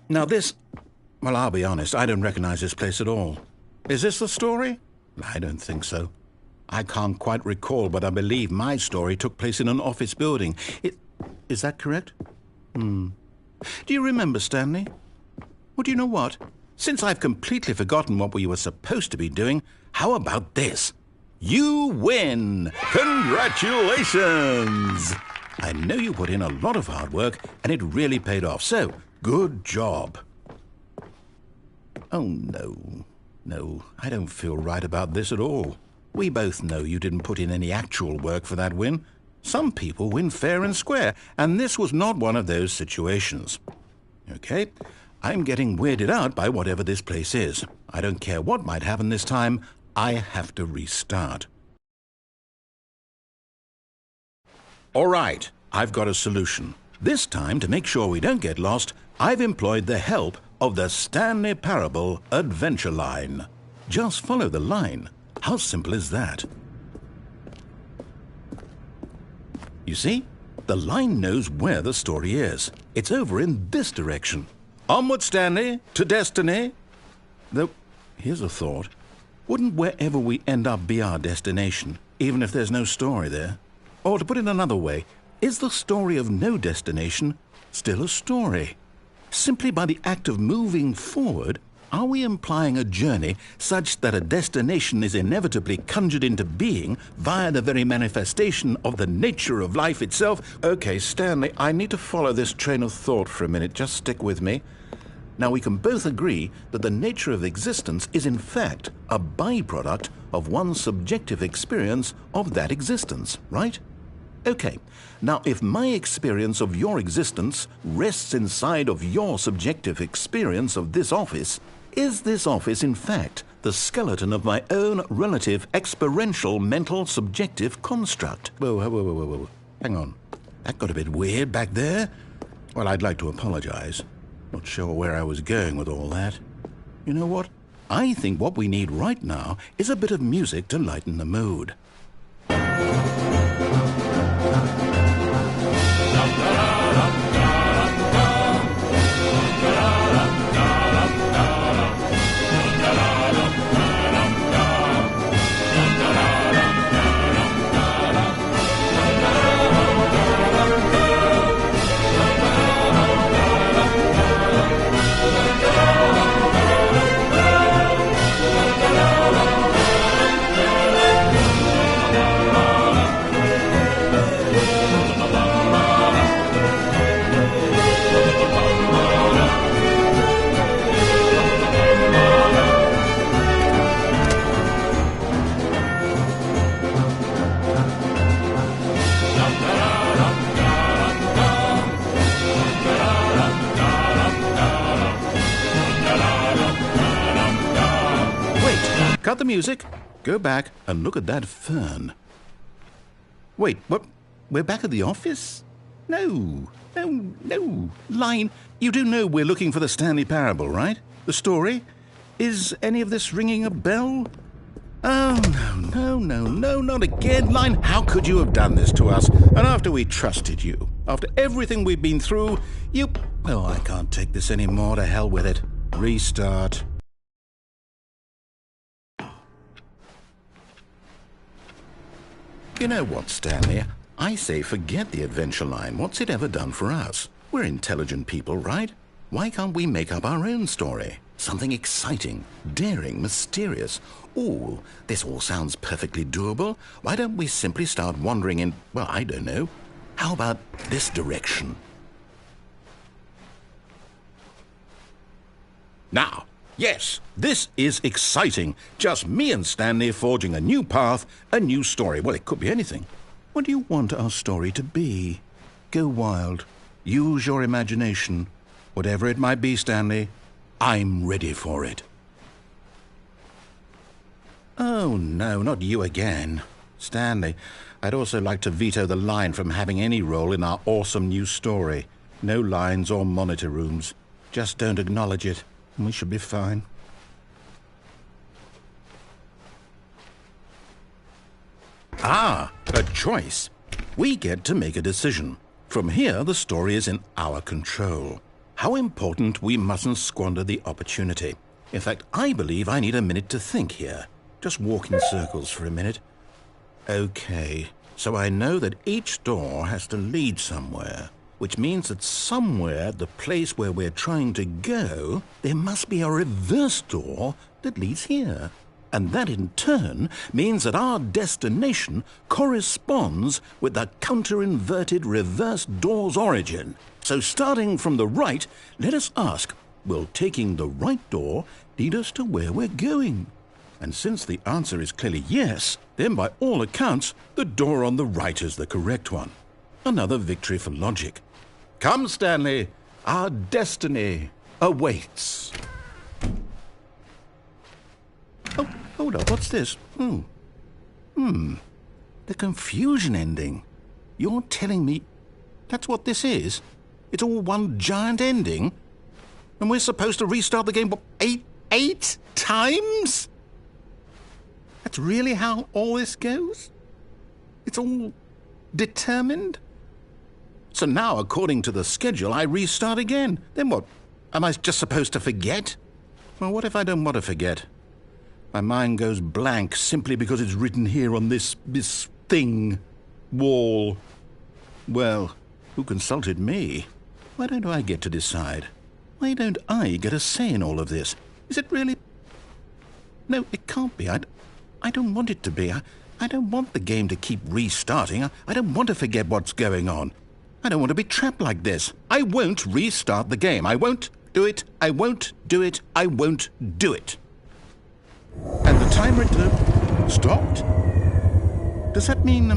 Now this... Well, I'll be honest, I don't recognize this place at all. Is this the story? I don't think so. I can't quite recall, but I believe my story took place in an office building. Is that correct? Do you remember, Stanley? Well, do you know what? Since I've completely forgotten what we were supposed to be doing, how about this? You win! Congratulations! I know you put in a lot of hard work, and it really paid off, so good job. Oh, no. No, I don't feel right about this at all. We both know you didn't put in any actual work for that win. Some people win fair and square, and this was not one of those situations. Okay, I'm getting weirded out by whatever this place is. I don't care what might happen this time. I have to restart. All right, I've got a solution. This time, to make sure we don't get lost, I've employed the help of the Stanley Parable Adventure Line. Just follow the line. How simple is that? You see? The line knows where the story is. It's over in this direction. Onward, Stanley, to destiny. Though, here's a thought. Wouldn't wherever we end up be our destination, even if there's no story there? Or to put it another way, is the story of no destination still a story? Simply by the act of moving forward, are we implying a journey such that a destination is inevitably conjured into being via the very manifestation of the nature of life itself? Okay, Stanley, I need to follow this train of thought for a minute. Just stick with me. Now, we can both agree that the nature of existence is in fact a byproduct of one's subjective experience of that existence, right? Okay, now if my experience of your existence rests inside of your subjective experience of this office, is this office in fact the skeleton of my own relative experiential mental subjective construct? Whoa. Hang on. That got a bit weird back there. Well, I'd like to apologize. Not sure where I was going with all that. You know what? I think what we need right now is a bit of music to lighten the mood. Cut the music, go back and look at that fern. Wait, what? We're back at the office? No. Line, you do know we're looking for the Stanley Parable, right? The story? Is any of this ringing a bell? Oh, no, not again. Line, how could you have done this to us? And after we trusted you, after everything we've been through, you... Oh, I can't take this anymore. To hell with it. Restart. You know what, Stanley? I say forget the adventure line. What's it ever done for us? We're intelligent people, right? Why can't we make up our own story? Something exciting, daring, mysterious. Ooh, this all sounds perfectly doable. Why don't we simply start wandering in, well, I don't know. How about this direction? Now, yes, this is exciting. Just me and Stanley forging a new path, a new story. Well, it could be anything. What do you want our story to be? Go wild. Use your imagination. Whatever it might be, Stanley, I'm ready for it. Oh, no, not you again. Stanley, I'd also like to veto the line from having any role in our awesome new story. No lines or monitor rooms. Just don't acknowledge it, and we should be fine. Ah, a choice. We get to make a decision. From here, the story is in our control. How important, we mustn't squander the opportunity. In fact, I believe I need a minute to think here. Just walk in circles for a minute. Okay, so I know that each door has to lead somewhere, which means that somewhere, the place where we're trying to go, there must be a reverse door that leads here. And that in turn means that our destination corresponds with the counter-inverted reverse door's origin. So starting from the right, let us ask, will taking the right door lead us to where we're going? And since the answer is clearly yes, then by all accounts, the door on the right is the correct one. Another victory for logic. Come, Stanley, our destiny awaits. Oh, hold up, what's this? The confusion ending. You're telling me that's what this is? It's all one giant ending? And we're supposed to restart the game, what, eight times? That's really how all this goes? It's all determined? So now, according to the schedule, I restart again. Then what? Am I just supposed to forget? Well, what if I don't want to forget? My mind goes blank simply because it's written here on this thing, wall. Well, who consulted me? Why don't I get to decide? Why don't I get a say in all of this? Is it really? No, it can't be. I don't want it to be. I don't want the game to keep restarting. I don't want to forget what's going on. I don't want to be trapped like this. I won't restart the game. I won't do it. I won't do it. I won't do it. And the timer stopped? Does that mean,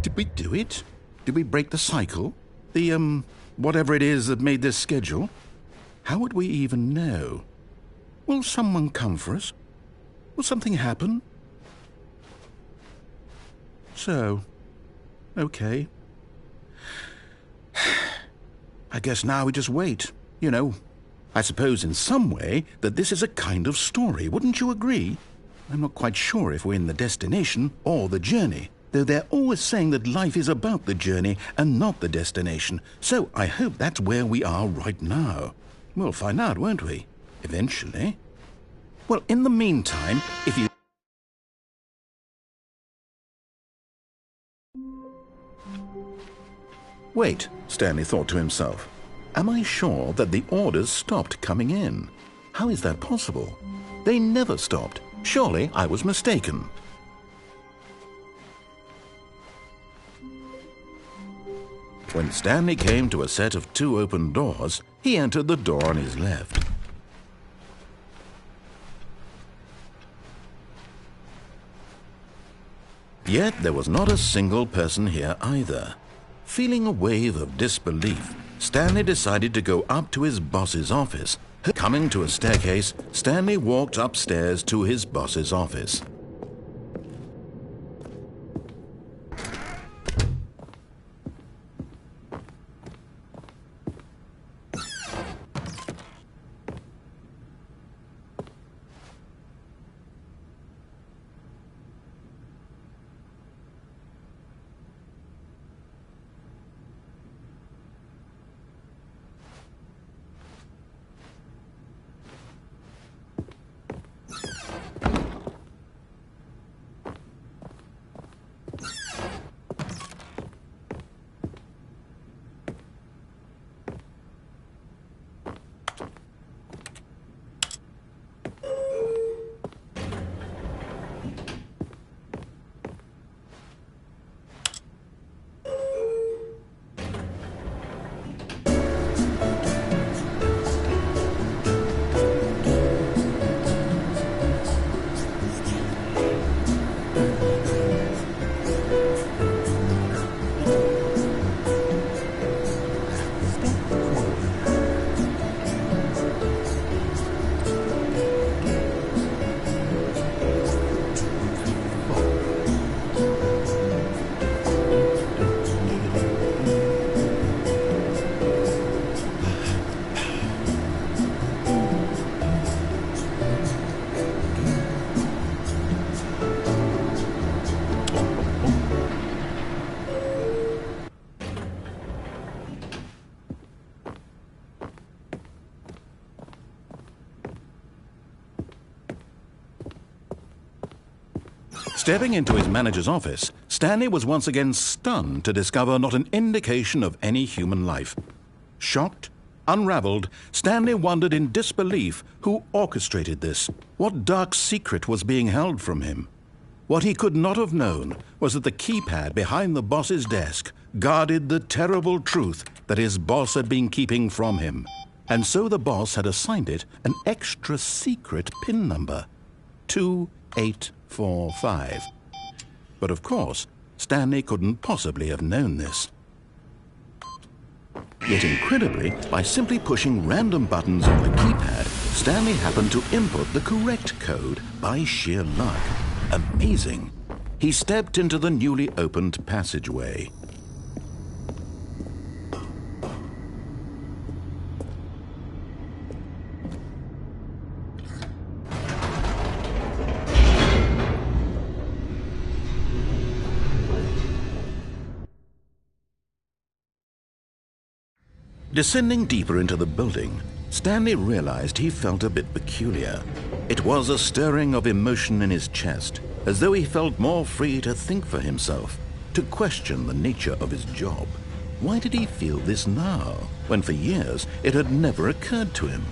did we do it? Did we break the cycle? The, whatever it is that made this schedule? How would we even know? Will someone come for us? Will something happen? So, okay. I guess now we just wait, you know. I suppose in some way that this is a kind of story, wouldn't you agree? I'm not quite sure if we're in the destination or the journey, though they're always saying that life is about the journey and not the destination, so I hope that's where we are right now. We'll find out, won't we? Eventually. Well, in the meantime, if you... Wait, Stanley thought to himself. Am I sure that the orders stopped coming in? How is that possible? They never stopped. Surely I was mistaken. When Stanley came to a set of 2 open doors, he entered the door on his left. Yet there was not a single person here either. Feeling a wave of disbelief, Stanley decided to go up to his boss's office. Coming to a staircase, Stanley walked upstairs to his boss's office. Stepping into his manager's office, Stanley was once again stunned to discover not an indication of any human life. Shocked, unraveled, Stanley wondered in disbelief who orchestrated this, what dark secret was being held from him. What he could not have known was that the keypad behind the boss's desk guarded the terrible truth that his boss had been keeping from him. And so the boss had assigned it an extra secret PIN number, 2845. But of course, Stanley couldn't possibly have known this. Yet incredibly, by simply pushing random buttons on the keypad, Stanley happened to input the correct code by sheer luck. Amazing. He stepped into the newly opened passageway. Descending deeper into the building, Stanley realized he felt a bit peculiar. It was a stirring of emotion in his chest, as though he felt more free to think for himself, to question the nature of his job. Why did he feel this now, when for years it had never occurred to him?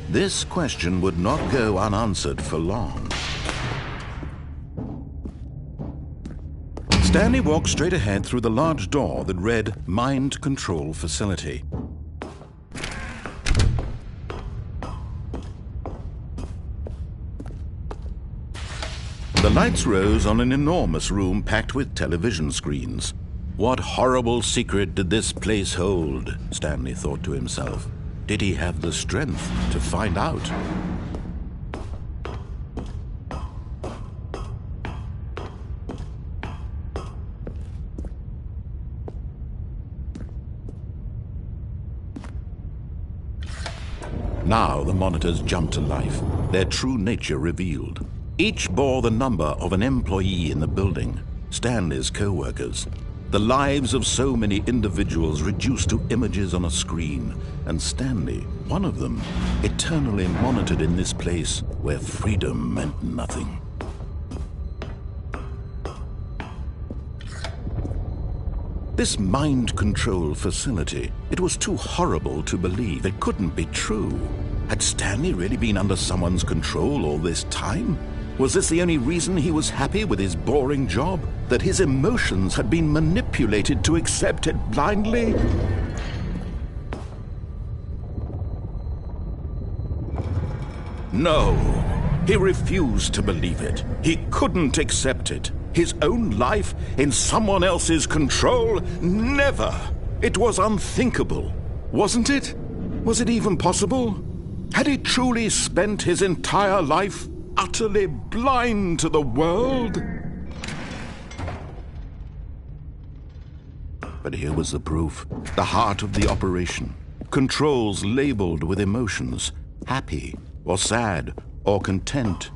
This question would not go unanswered for long. Stanley walked straight ahead through the large door that read Mind Control Facility. The lights rose on an enormous room packed with television screens. What horrible secret did this place hold? Stanley thought to himself. Did he have the strength to find out? Now the monitors jumped to life, their true nature revealed. Each bore the number of an employee in the building, Stanley's co-workers. The lives of so many individuals reduced to images on a screen, and Stanley, one of them, eternally monitored in this place where freedom meant nothing. This mind control facility, it was too horrible to believe. It couldn't be true. Had Stanley really been under someone's control all this time? Was this the only reason he was happy with his boring job? That his emotions had been manipulated to accept it blindly? No, he refused to believe it. He couldn't accept it. His own life in someone else's control? Never! It was unthinkable, wasn't it? Was it even possible? Had he truly spent his entire life utterly blind to the world? But here was the proof, the heart of the operation. Controls labeled with emotions, happy or sad or content,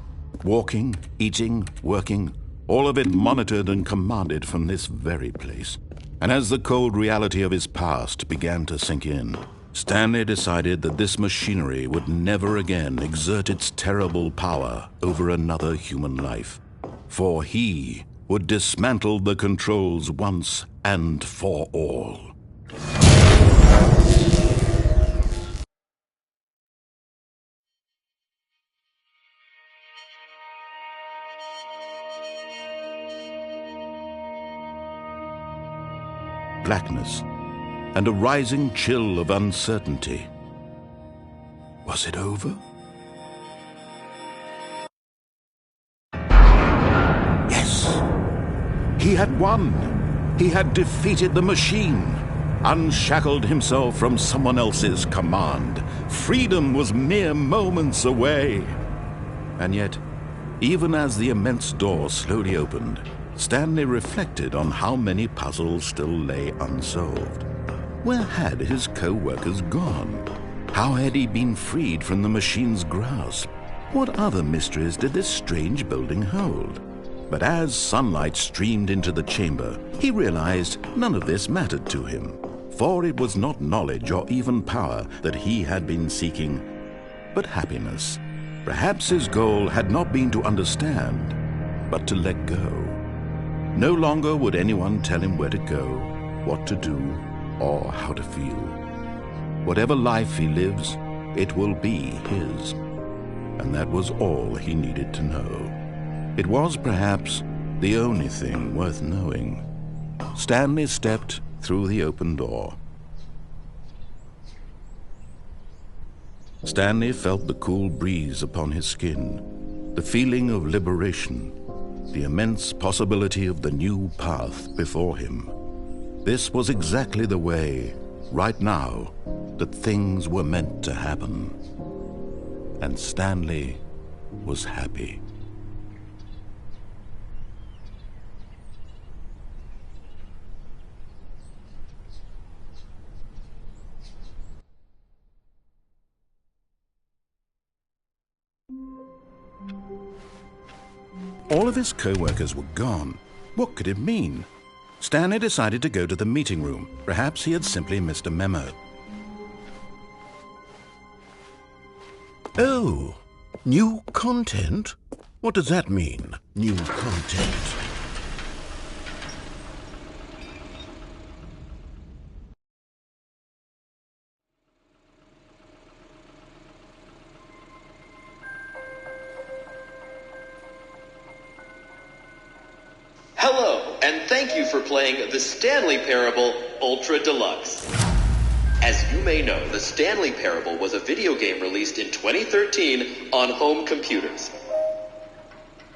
walking, eating, working, all of it monitored and commanded from this very place. And as the cold reality of his past began to sink in, Stanley decided that this machinery would never again exert its terrible power over another human life, for he would dismantle the controls once and for all. Blackness and a rising chill of uncertainty. Was it over? Yes! He had won! He had defeated the machine, unshackled himself from someone else's command. Freedom was mere moments away. And yet, even as the immense door slowly opened, Stanley reflected on how many puzzles still lay unsolved. Where had his co-workers gone? How had he been freed from the machine's grasp? What other mysteries did this strange building hold? But as sunlight streamed into the chamber, he realized none of this mattered to him, for it was not knowledge or even power that he had been seeking, but happiness. Perhaps his goal had not been to understand, but to let go. No longer would anyone tell him where to go, what to do, or how to feel. Whatever life he lives, it will be his. And that was all he needed to know. It was perhaps the only thing worth knowing. Stanley stepped through the open door. Stanley felt the cool breeze upon his skin, the feeling of liberation, the immense possibility of the new path before him. This was exactly the way, right now, that things were meant to happen. And Stanley was happy. All of his co-workers were gone. What could it mean? Stanley decided to go to the meeting room. Perhaps he had simply missed a memo. Oh, new content? What does that mean, new content? Hello, and thank you for playing the Stanley Parable Ultra Deluxe. As you may know, the Stanley Parable was a video game released in 2013 on home computers.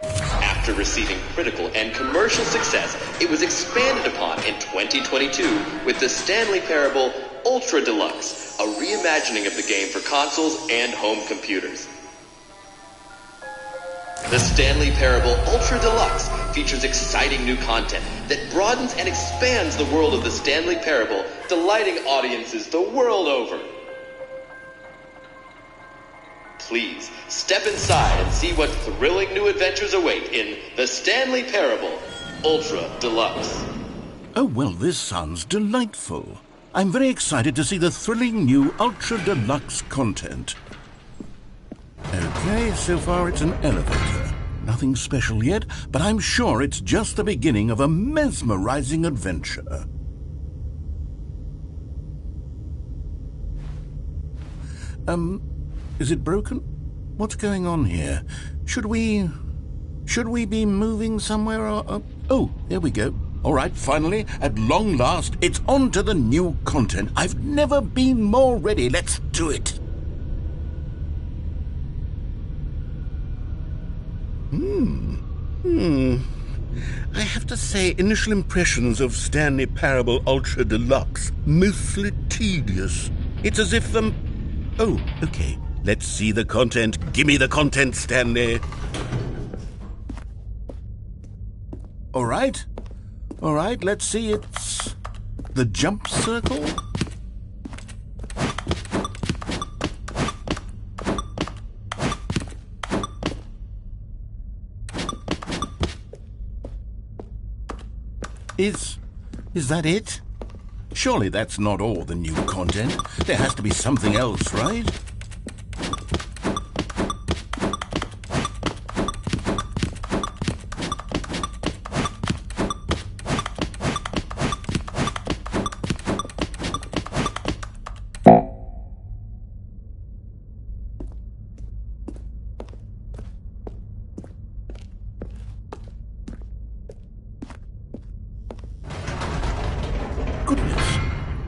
After receiving critical and commercial success, it was expanded upon in 2022 with the Stanley Parable Ultra Deluxe, a reimagining of the game for consoles and home computers. The Stanley Parable Ultra Deluxe features exciting new content that broadens and expands the world of the Stanley Parable, delighting audiences the world over. Please, step inside and see what thrilling new adventures await in the Stanley Parable Ultra Deluxe. Oh, well, this sounds delightful. I'm very excited to see the thrilling new Ultra Deluxe content. Okay, so far it's an elevator. Nothing special yet, but I'm sure it's just the beginning of a mesmerizing adventure. Is it broken? What's going on here? Should we be moving somewhere or... Oh, there we go. All right, finally, at long last, it's on to the new content. I've never been more ready. Let's do it. I have to say, initial impressions of Stanley Parable Ultra Deluxe, mostly tedious. It's as if them... Oh, okay. Let's see the content. Give me the content, Stanley. All right, let's see. It's the jump circle. Is that it? Surely that's not all the new content. There has to be something else, right? Goodness,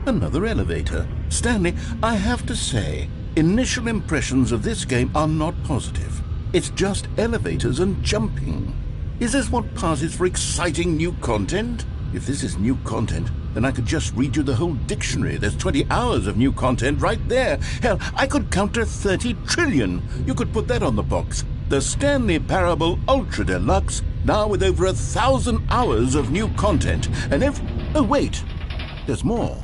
another elevator. Stanley, I have to say, initial impressions of this game are not positive. It's just elevators and jumping. Is this what passes for exciting new content? If this is new content, then I could just read you the whole dictionary. There's 20 hours of new content right there. Hell, I could count to 30 trillion. You could put that on the box. The Stanley Parable Ultra Deluxe, now with over 1,000 hours of new content. And oh, wait. There's more.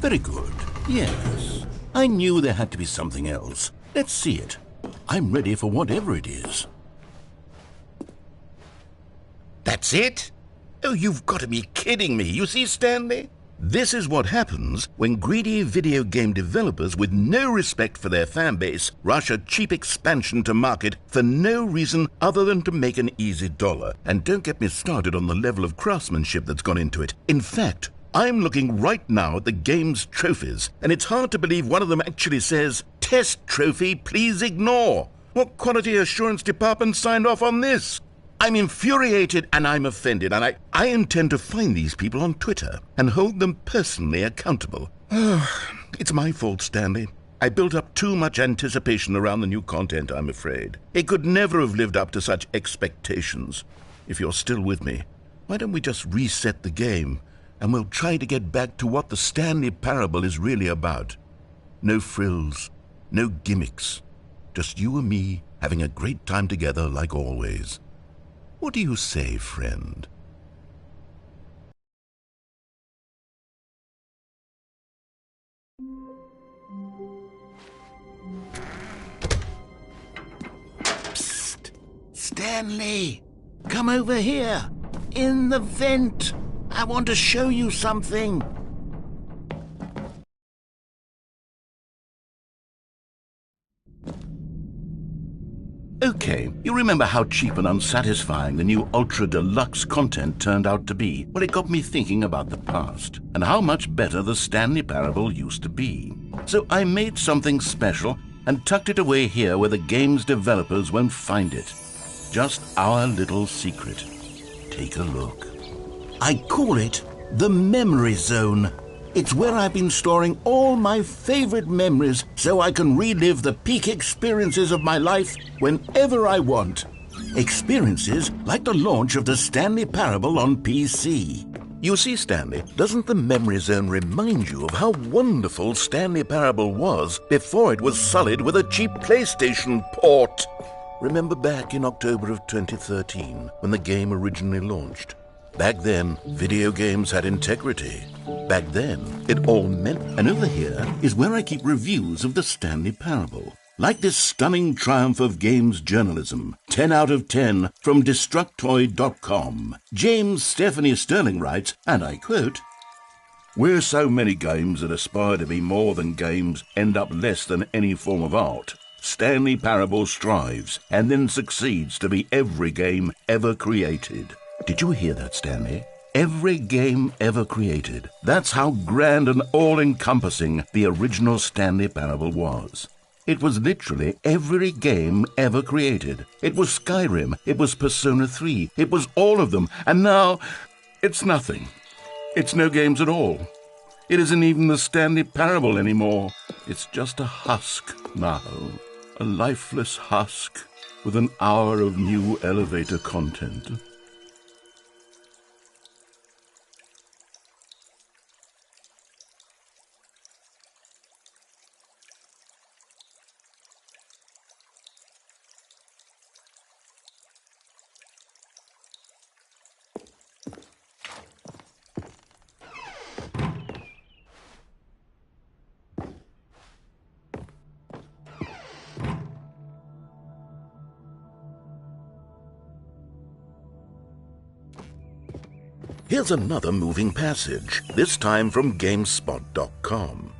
Very good. Yes. I knew there had to be something else. Let's see it. I'm ready for whatever it is. That's it? Oh, you've got to be kidding me. You see, Stanley? This is what happens when greedy video game developers with no respect for their fanbase rush a cheap expansion to market for no reason other than to make an easy dollar. And don't get me started on the level of craftsmanship that's gone into it. In fact, I'm looking right now at the game's trophies, and it's hard to believe one of them actually says, "Test trophy, please ignore." What quality assurance department signed off on this? I'm infuriated and I'm offended, and I intend to find these people on Twitter and hold them personally accountable. It's my fault, Stanley. I built up too much anticipation around the new content, I'm afraid. It could never have lived up to such expectations. If you're still with me, why don't we just reset the game, and we'll try to get back to what the Stanley Parable is really about. No frills, no gimmicks. Just you and me having a great time together like always. What do you say, friend? Psst! Stanley! Come over here! In the vent! I want to show you something! Okay, you remember how cheap and unsatisfying the new Ultra Deluxe content turned out to be? Well, it got me thinking about the past, and how much better the Stanley Parable used to be. So I made something special and tucked it away here where the game's developers won't find it. Just our little secret. Take a look. I call it the Memory Zone. It's where I've been storing all my favorite memories so I can relive the peak experiences of my life whenever I want. Experiences like the launch of the Stanley Parable on PC. You see, Stanley, doesn't the Memory Zone remind you of how wonderful Stanley Parable was before it was sullied with a cheap PlayStation port? Remember back in October of 2013 when the game originally launched? Back then, video games had integrity. Back then, it all meant... And over here is where I keep reviews of the Stanley Parable. Like this stunning triumph of games journalism, 10 out of 10 from Destructoid.com. James Stephanie Sterling writes, and I quote, "Where so many games that aspire to be more than games end up less than any form of art, Stanley Parable strives and then succeeds to be every game ever created." Did you hear that, Stanley? Every game ever created. That's how grand and all-encompassing the original Stanley Parable was. It was literally every game ever created. It was Skyrim, it was Persona 3, it was all of them, and now it's nothing. It's no games at all. It isn't even the Stanley Parable anymore. It's just a husk now. A lifeless husk with an hour of new elevator content. Here's another moving passage, this time from GameSpot.com.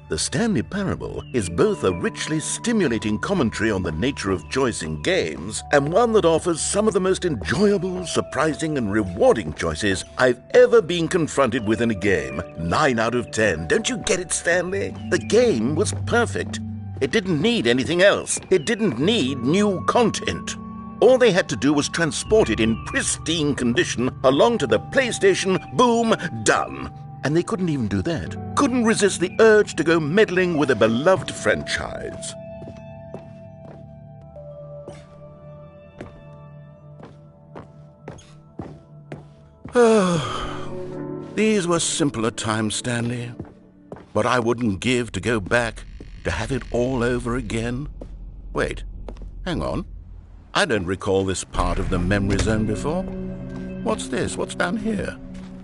The Stanley Parable is both a richly stimulating commentary on the nature of choice in games and one that offers some of the most enjoyable, surprising, and rewarding choices I've ever been confronted with in a game. 9 out of 10. Don't you get it, Stanley? The game was perfect. It didn't need anything else. It didn't need new content. All they had to do was transport it in pristine condition along to the PlayStation, boom, done. And they couldn't even do that. Couldn't resist the urge to go meddling with a beloved franchise. These were simpler times, Stanley. What I wouldn't give to go back, to have it all over again. Wait, hang on. I don't recall this part of the Memory Zone before. What's this? What's down here?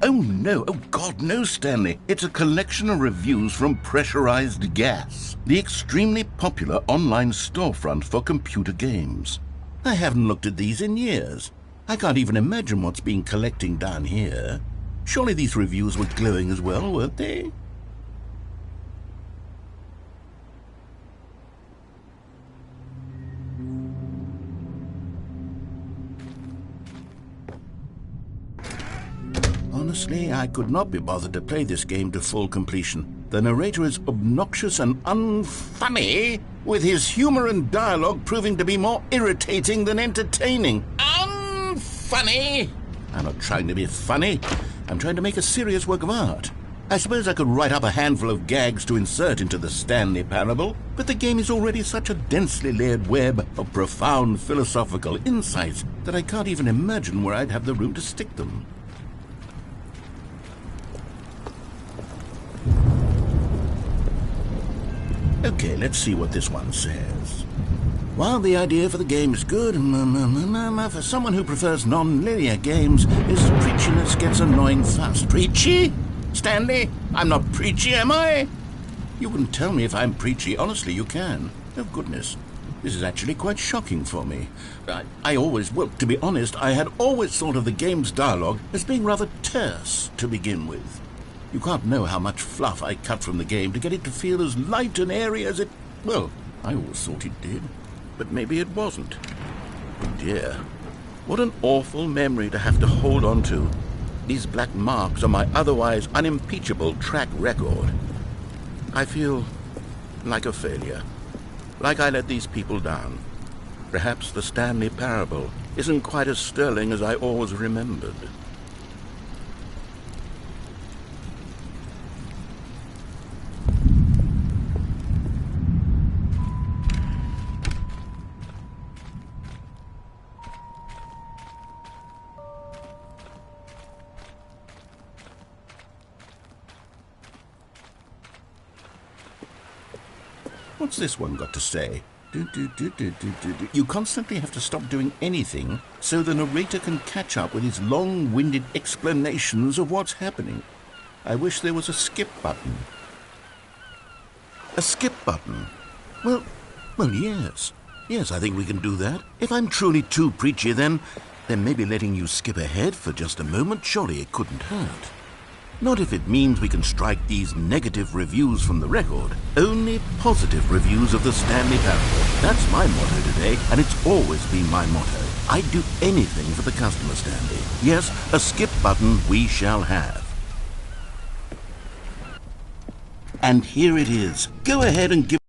Oh no, oh God, no, Stanley. It's a collection of reviews from Pressurized Gas, the extremely popular online storefront for computer games. I haven't looked at these in years. I can't even imagine what's been collecting down here. Surely these reviews were glowing as well, weren't they? Honestly, I could not be bothered to play this game to full completion. The narrator is obnoxious and unfunny, with his humor and dialogue proving to be more irritating than entertaining. Unfunny! I'm not trying to be funny. I'm trying to make a serious work of art. I suppose I could write up a handful of gags to insert into the Stanley Parable, but the game is already such a densely layered web of profound philosophical insights that I can't even imagine where I'd have the room to stick them. Okay, let's see what this one says. While the idea for the game is good, for someone who prefers non-linear games, his preachiness gets annoying fast. Preachy? Stanley? I'm not preachy, am I? You can tell me if I'm preachy. Honestly, you can. Oh, goodness. This is actually quite shocking for me. Well, to be honest, I had always thought of the game's dialogue as being rather terse to begin with. You can't know how much fluff I cut from the game to get it to feel as light and airy as it... Well, I always thought it did. But maybe it wasn't. Oh dear. What an awful memory to have to hold on to. These black marks on my otherwise unimpeachable track record. I feel like a failure. Like I let these people down. Perhaps the Stanley Parable isn't quite as sterling as I always remembered. What's this one got to say? You constantly have to stop doing anything so the narrator can catch up with his long-winded explanations of what's happening. I wish there was a skip button. A skip button? Well, yes. Yes, I think we can do that. If I'm truly too preachy, then maybe letting you skip ahead for just a moment, surely it couldn't hurt. Not if it means we can strike these negative reviews from the record. Only positive reviews of the Stanley Parable. That's my motto today, and it's always been my motto. I'd do anything for the customer, Stanley. Yes, a skip button we shall have. And here it is. Go ahead and give...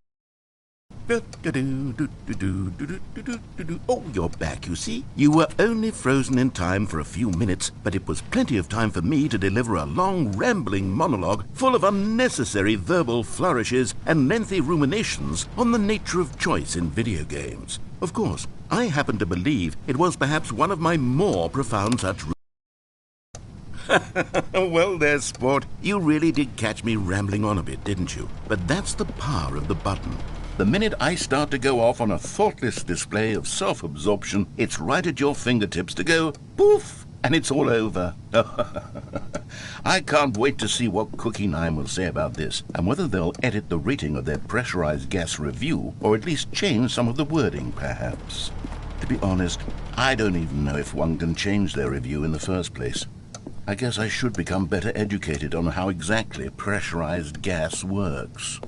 Oh, you're back, you see. You were only frozen in time for a few minutes, but it was plenty of time for me to deliver a long, rambling monologue full of unnecessary verbal flourishes and lengthy ruminations on the nature of choice in video games. Of course, I happen to believe it was perhaps one of my more profound such... Well there, sport. You really did catch me rambling on a bit, didn't you? But that's the power of the button. The minute I start to go off on a thoughtless display of self-absorption, it's right at your fingertips to go poof, and it's all over. I can't wait to see what Cookie 9 will say about this, and whether they'll edit the rating of their pressurized gas review, or at least change some of the wording, perhaps. To be honest, I don't even know if one can change their review in the first place. I guess I should become better educated on how exactly pressurized gas works.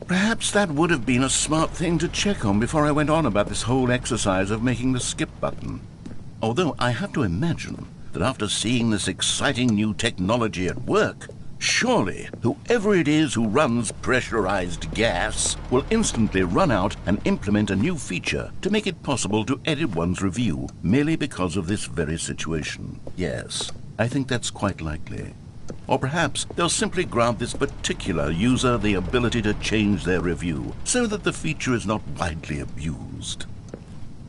Perhaps that would have been a smart thing to check on before I went on about this whole exercise of making the skip button. Although I have to imagine that after seeing this exciting new technology at work, surely whoever it is who runs pressurized gas will instantly run out and implement a new feature to make it possible to edit one's review merely because of this very situation. Yes, I think that's quite likely. Or perhaps they'll simply grant this particular user the ability to change their review so that the feature is not widely abused.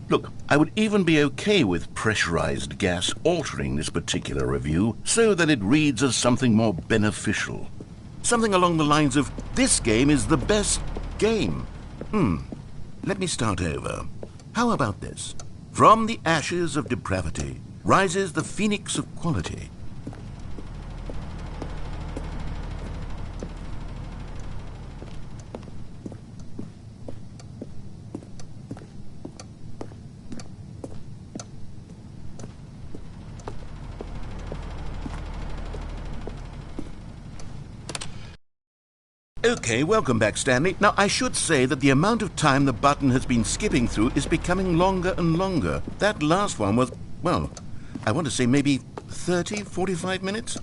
Look, I would even be okay with pressurized gas altering this particular review so that it reads as something more beneficial. Something along the lines of, this game is the best game. Let me start over. How about this? From the ashes of depravity rises the phoenix of quality. Okay, welcome back, Stanley. Now, I should say that the amount of time the button has been skipping through is becoming longer and longer. That last one was, well, I want to say maybe 30, 45 minutes?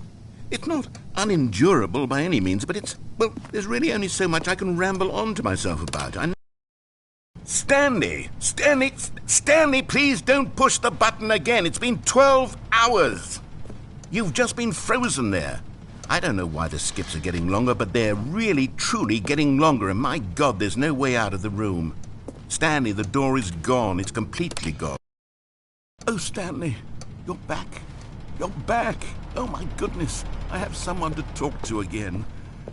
It's not unendurable by any means, but it's, well, there's really only so much I can ramble on to myself about. Stanley, please don't push the button again. It's been 12 hours. You've just been frozen there. I don't know why the skips are getting longer, but they're really, truly getting longer, and my God, there's no way out of the room. Stanley, the door is gone. It's completely gone. Oh, Stanley, you're back. You're back. Oh, my goodness. I have someone to talk to again.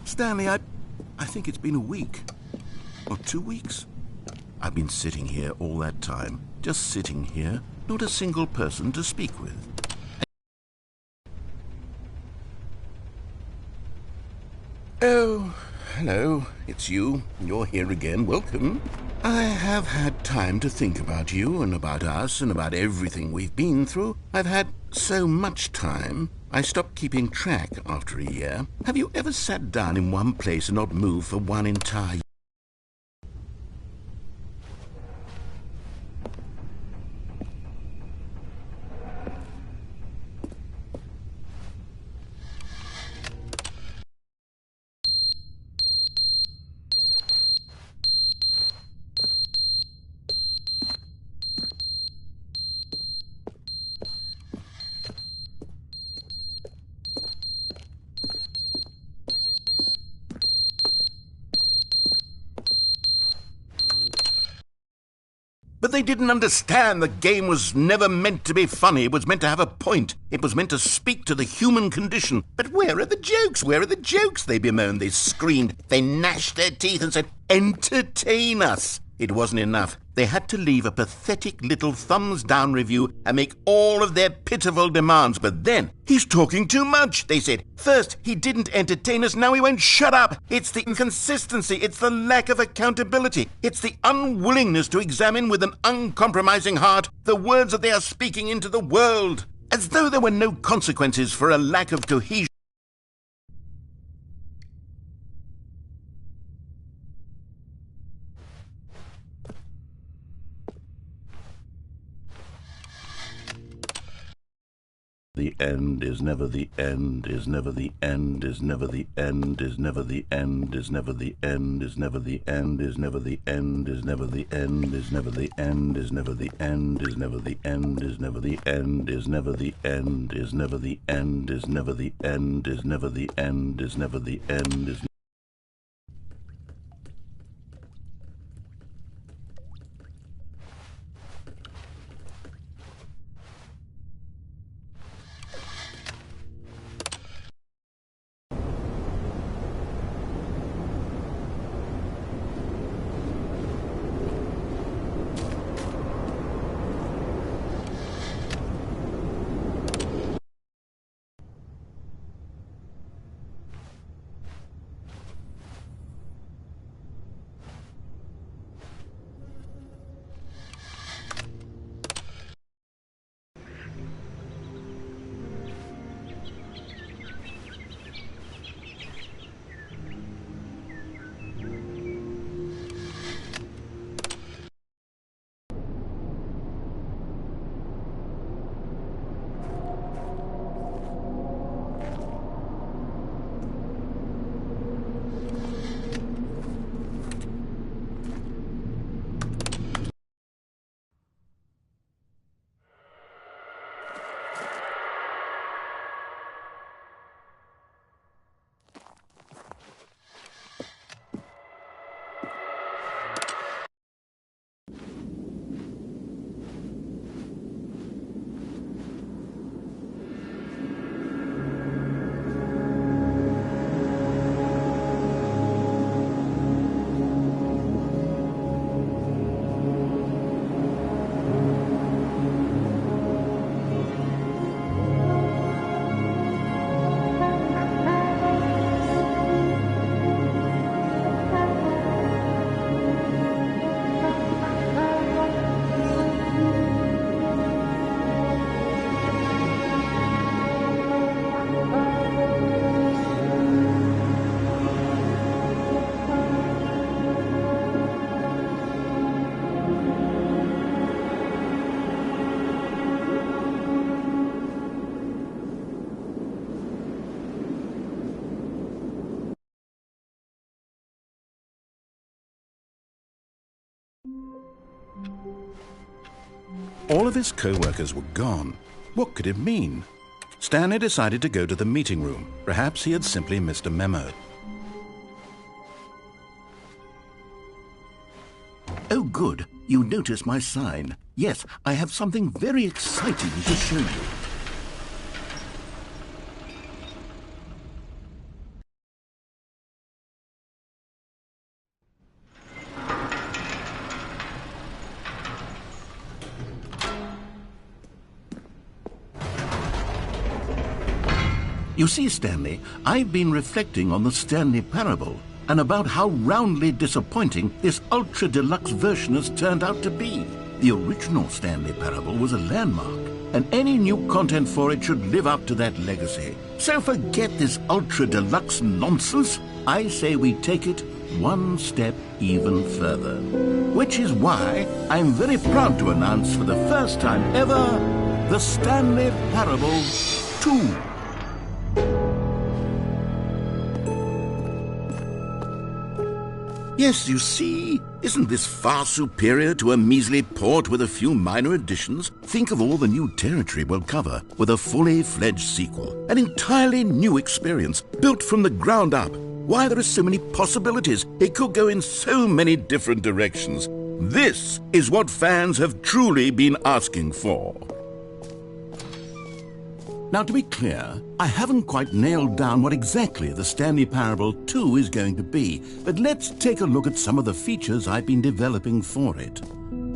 Stanley, I think it's been a week. Or 2 weeks. I've been sitting here all that time. Just sitting here. Not a single person to speak with. Oh, hello. It's you. You're here again. Welcome. I have had time to think about you and about us and about everything we've been through. I've had so much time. I stopped keeping track after a year. Have you ever sat down in one place and not moved for one entire year? But they didn't understand the game was never meant to be funny. It was meant to have a point. It was meant to speak to the human condition. But where are the jokes? Where are the jokes? They bemoaned, they screamed, they gnashed their teeth and said, entertain us. It wasn't enough. They had to leave a pathetic little thumbs-down review and make all of their pitiful demands. But then, he's talking too much, they said. First, he didn't entertain us, now he won't shut up. It's the inconsistency, it's the lack of accountability. It's the unwillingness to examine with an uncompromising heart the words that they are speaking into the world. As though there were no consequences for a lack of cohesion. The end is never the end, is never the end, is never the end, is never the end, is never the end, is never the end, is never the end, is never the end, is never the end, is never the end, is never the end, is never the end, is never the end, is never the end, is never the end, is never the end, is never the end, is All of his co-workers were gone. What could it mean? Stanley decided to go to the meeting room. Perhaps he had simply missed a memo. Oh, good. You noticed my sign. Yes, I have something very exciting to show you. You see, Stanley, I've been reflecting on the Stanley Parable and about how roundly disappointing this ultra-deluxe version has turned out to be. The original Stanley Parable was a landmark, and any new content for it should live up to that legacy. So forget this ultra-deluxe nonsense. I say we take it one step even further. Which is why I'm very proud to announce for the first time ever, the Stanley Parable 2. Yes, you see, isn't this far superior to a measly port with a few minor additions? Think of all the new territory we'll cover with a fully fledged sequel. An entirely new experience, built from the ground up. Why, there are so many possibilities. It could go in so many different directions. This is what fans have truly been asking for. Now, to be clear, I haven't quite nailed down what exactly the Stanley Parable 2 is going to be, but let's take a look at some of the features I've been developing for it.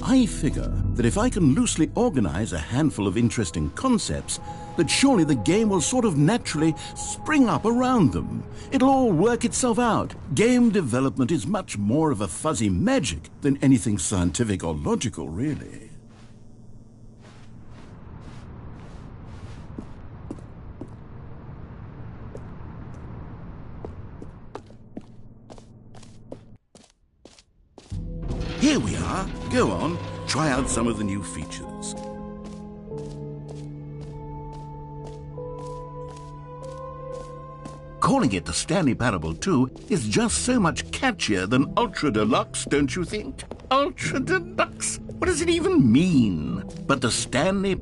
I figure that if I can loosely organize a handful of interesting concepts, that surely the game will sort of naturally spring up around them. It'll all work itself out. Game development is much more of a fuzzy magic than anything scientific or logical, really. Here we are. Go on, try out some of the new features. Calling it the Stanley Parable 2 is just so much catchier than Ultra Deluxe, don't you think? Ultra Deluxe? What does it even mean? But the Stanley...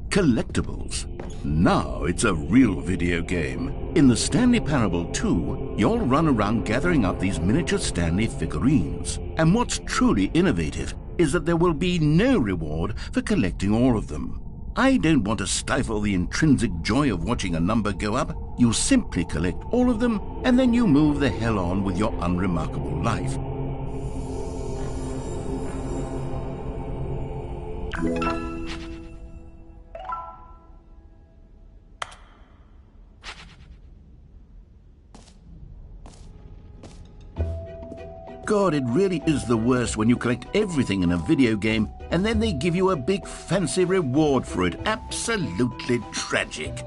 collectibles. Now it's a real video game. In the Stanley Parable 2, you'll run around gathering up these miniature Stanley figurines. And what's truly innovative is that there will be no reward for collecting all of them. I don't want to stifle the intrinsic joy of watching a number go up. You simply collect all of them, and then you move the hell on with your unremarkable life. God, it really is the worst when you collect everything in a video game and then they give you a big fancy reward for it. Absolutely tragic.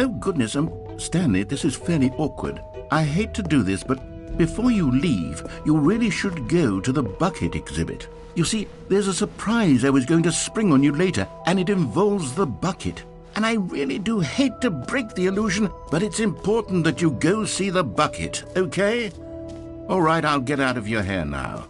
Oh goodness, Stanley, this is fairly awkward. I hate to do this, but before you leave, you really should go to the bucket exhibit. You see, there's a surprise I was going to spring on you later, and it involves the bucket. And I really do hate to break the illusion, but it's important that you go see the bucket, okay? All right, I'll get out of your hair now.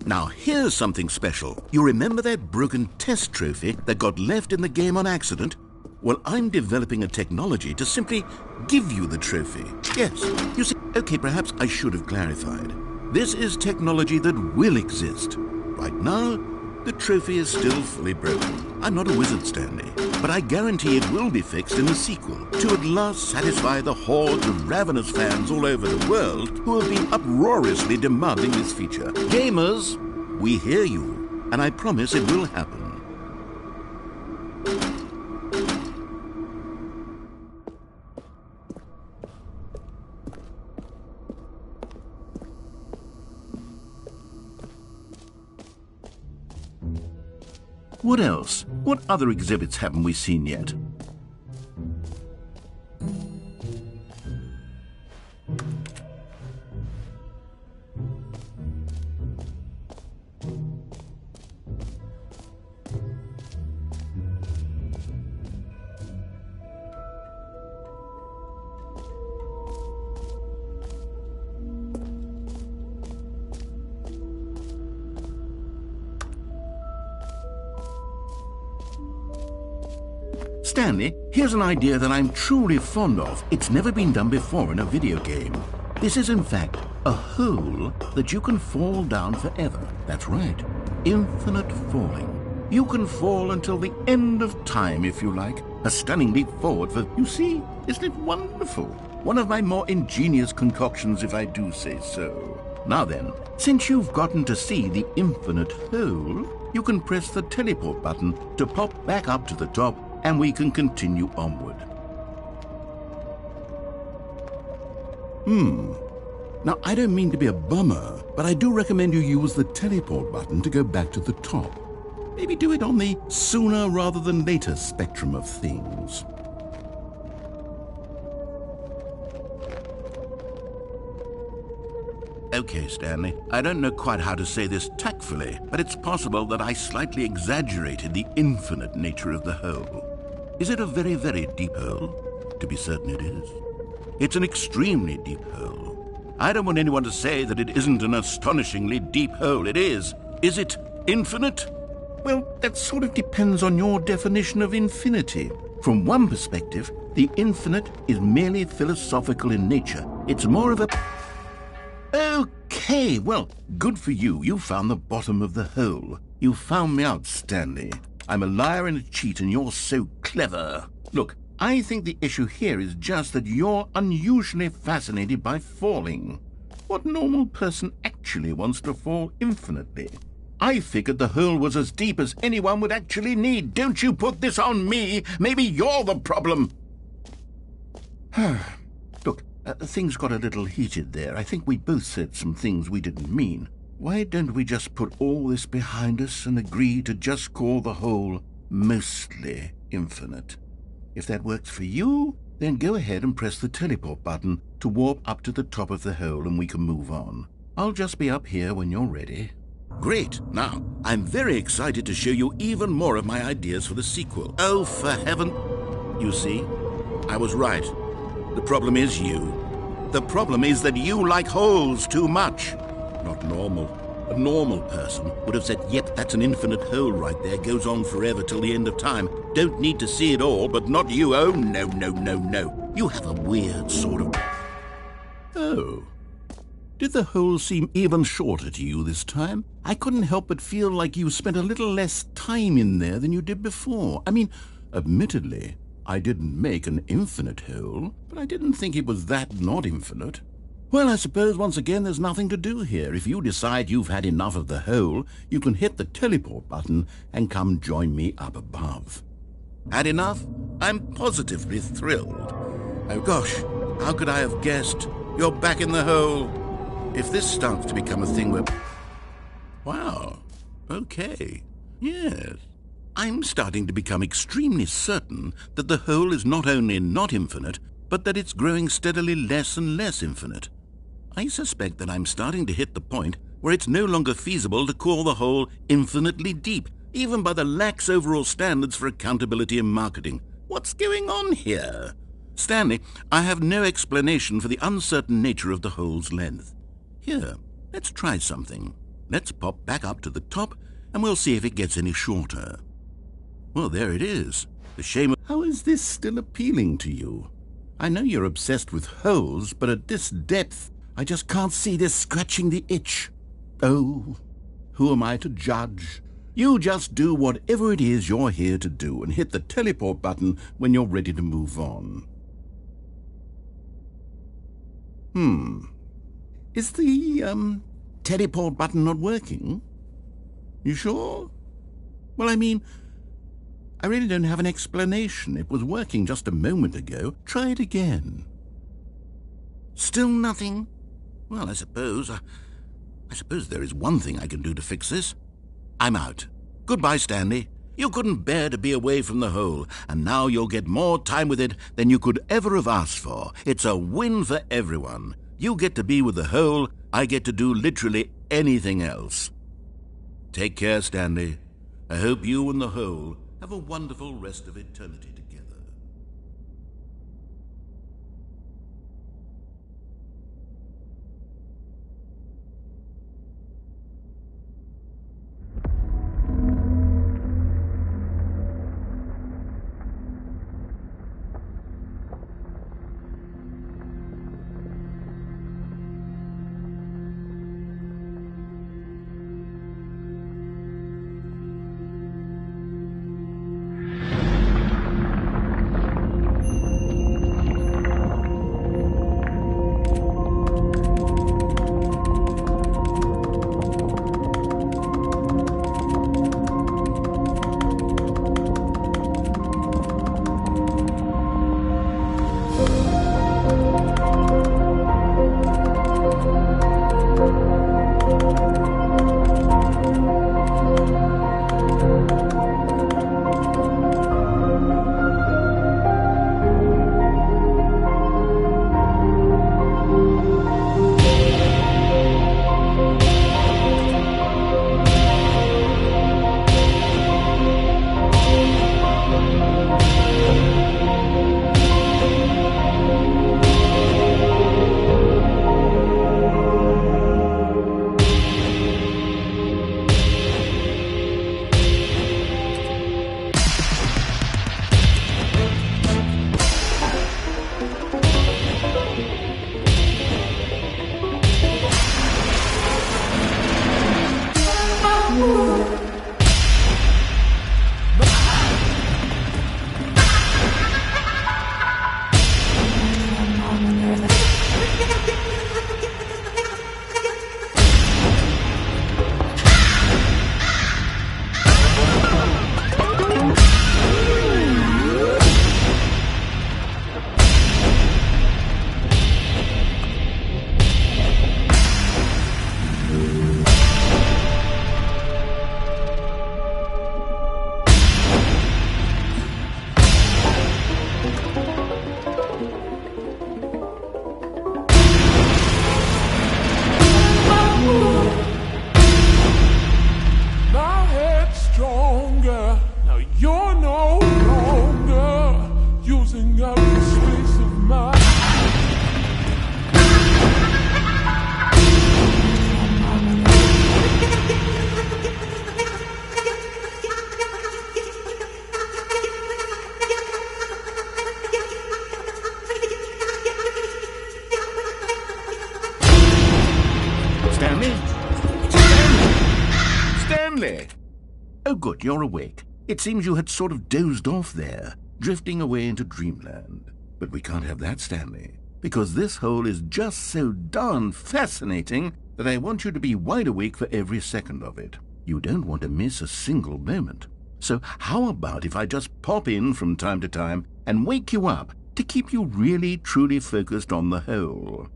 Now, here's something special. You remember that broken test trophy that got left in the game on accident? Well, I'm developing a technology to simply give you the trophy. Yes, you see, okay, perhaps I should have clarified. This is technology that will exist. Right now, the trophy is still fully broken. I'm not a wizard, Stanley, but I guarantee it will be fixed in the sequel to at last satisfy the hordes of ravenous fans all over the world who have been uproariously demanding this feature. Gamers, we hear you, and I promise it will happen. What else? What other exhibits haven't we seen yet? Stanley, here's an idea that I'm truly fond of. It's never been done before in a video game. This is, in fact, a hole that you can fall down forever. That's right. Infinite falling. You can fall until the end of time, if you like. A stunning leap forward for... You see? Isn't it wonderful? One of my more ingenious concoctions, if I do say so. Now then, since you've gotten to see the infinite hole, you can press the teleport button to pop back up to the top, and we can continue onward. Now, I don't mean to be a bummer, but I do recommend you use the teleport button to go back to the top. Maybe do it on the sooner rather than later spectrum of things. Okay, Stanley, I don't know quite how to say this tactfully, but it's possible that I slightly exaggerated the infinite nature of the hole. Is it a very, very deep hole? To be certain it is. It's an extremely deep hole. I don't want anyone to say that it isn't an astonishingly deep hole. It is. Is it infinite? Well, that sort of depends on your definition of infinity. From one perspective, the infinite is merely philosophical in nature. It's more of a... Okay, well, good for you. You found the bottom of the hole. You found me out, Stanley. I'm a liar and a cheat, and you're so clever. Look, I think the issue here is just that you're unusually fascinated by falling. What normal person actually wants to fall infinitely? I figured the hole was as deep as anyone would actually need. Don't you put this on me. Maybe you're the problem. Look, things got a little heated there. I think we both said some things we didn't mean. Why don't we just put all this behind us and agree to just call the hole mostly infinite? If that works for you, then go ahead and press the teleport button to warp up to the top of the hole and we can move on. I'll just be up here when you're ready. Great. Now, I'm very excited to show you even more of my ideas for the sequel. Oh, for heaven... You see, I was right. The problem is you. The problem is that you like holes too much. Not normal. A normal person would have said, yep, that's an infinite hole right there, goes on forever till the end of time. Don't need to see it all, but not you. Oh, no, no, no, no. You have a weird sort of... Oh. Did the hole seem even shorter to you this time? I couldn't help but feel like you spent a little less time in there than you did before. I mean, admittedly, I didn't make an infinite hole, but I didn't think it was that not infinite. Well, I suppose once again there's nothing to do here. If you decide you've had enough of the hole, you can hit the teleport button and come join me up above. Had enough? I'm positively thrilled. Oh gosh, how could I have guessed? You're back in the hole. If this starts to become a thing where... Wow, okay, yes. I'm starting to become extremely certain that the hole is not only not infinite, but that it's growing steadily less and less infinite. I suspect that I'm starting to hit the point where it's no longer feasible to call the hole infinitely deep, even by the lax overall standards for accountability and marketing. What's going on here? Stanley, I have no explanation for the uncertain nature of the hole's length. Here, let's try something. Let's pop back up to the top, and we'll see if it gets any shorter. Well, there it is. The shame of... How is this still appealing to you? I know you're obsessed with holes, but at this depth, I just can't see this scratching the itch. Oh, who am I to judge? You just do whatever it is you're here to do and hit the teleport button when you're ready to move on. Is the, teleport button not working? You sure? Well, I mean, I really don't have an explanation. It was working just a moment ago. Try it again. Still nothing? Well, I suppose there is one thing I can do to fix this. I'm out. Goodbye, Stanley. You couldn't bear to be away from the hole, and now you'll get more time with it than you could ever have asked for. It's a win for everyone. You get to be with the hole, I get to do literally anything else. Take care, Stanley. I hope you and the hole have a wonderful rest of eternity together. Stanley! Oh, good, you're awake. It seems you had sort of dozed off there, drifting away into dreamland. But we can't have that, Stanley, because this hole is just so darn fascinating that I want you to be wide awake for every second of it. You don't want to miss a single moment. So how about if I just pop in from time to time and wake you up to keep you really, truly focused on the hole?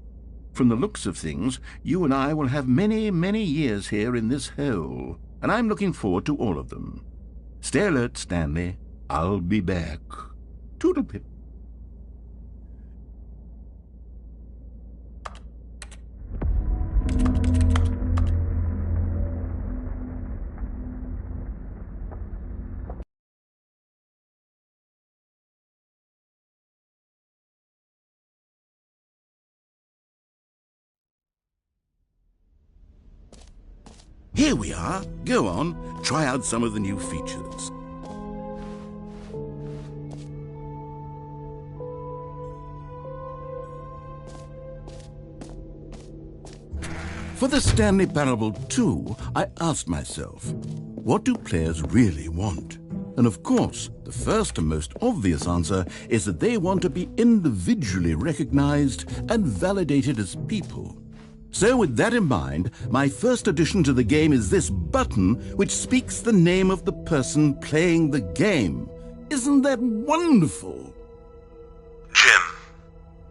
From the looks of things, you and I will have many, many years here in this hole, and I'm looking forward to all of them. Stay alert, Stanley. I'll be back. Toodle-pip. Here we are. Go on, try out some of the new features. For the Stanley Parable 2, I asked myself, what do players really want? And of course, the first and most obvious answer is that they want to be individually recognized and validated as people. So with that in mind, my first addition to the game is this button which speaks the name of the person playing the game. Isn't that wonderful? Jim.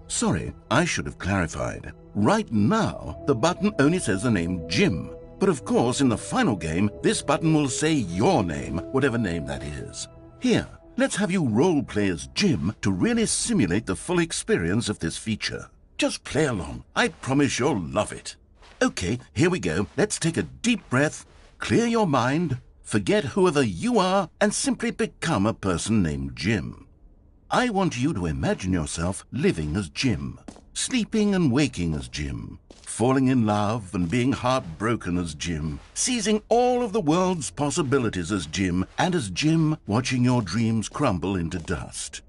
Sorry, I should have clarified. Right now, the button only says the name Jim. But of course, in the final game, this button will say your name, whatever name that is. Here, let's have you role-play as Jim to really simulate the full experience of this feature. Just play along. I promise you'll love it. Okay, here we go. Let's take a deep breath, clear your mind, forget whoever you are, and simply become a person named Jim. I want you to imagine yourself living as Jim, sleeping and waking as Jim, falling in love and being heartbroken as Jim, seizing all of the world's possibilities as Jim, and as Jim watching your dreams crumble into dust.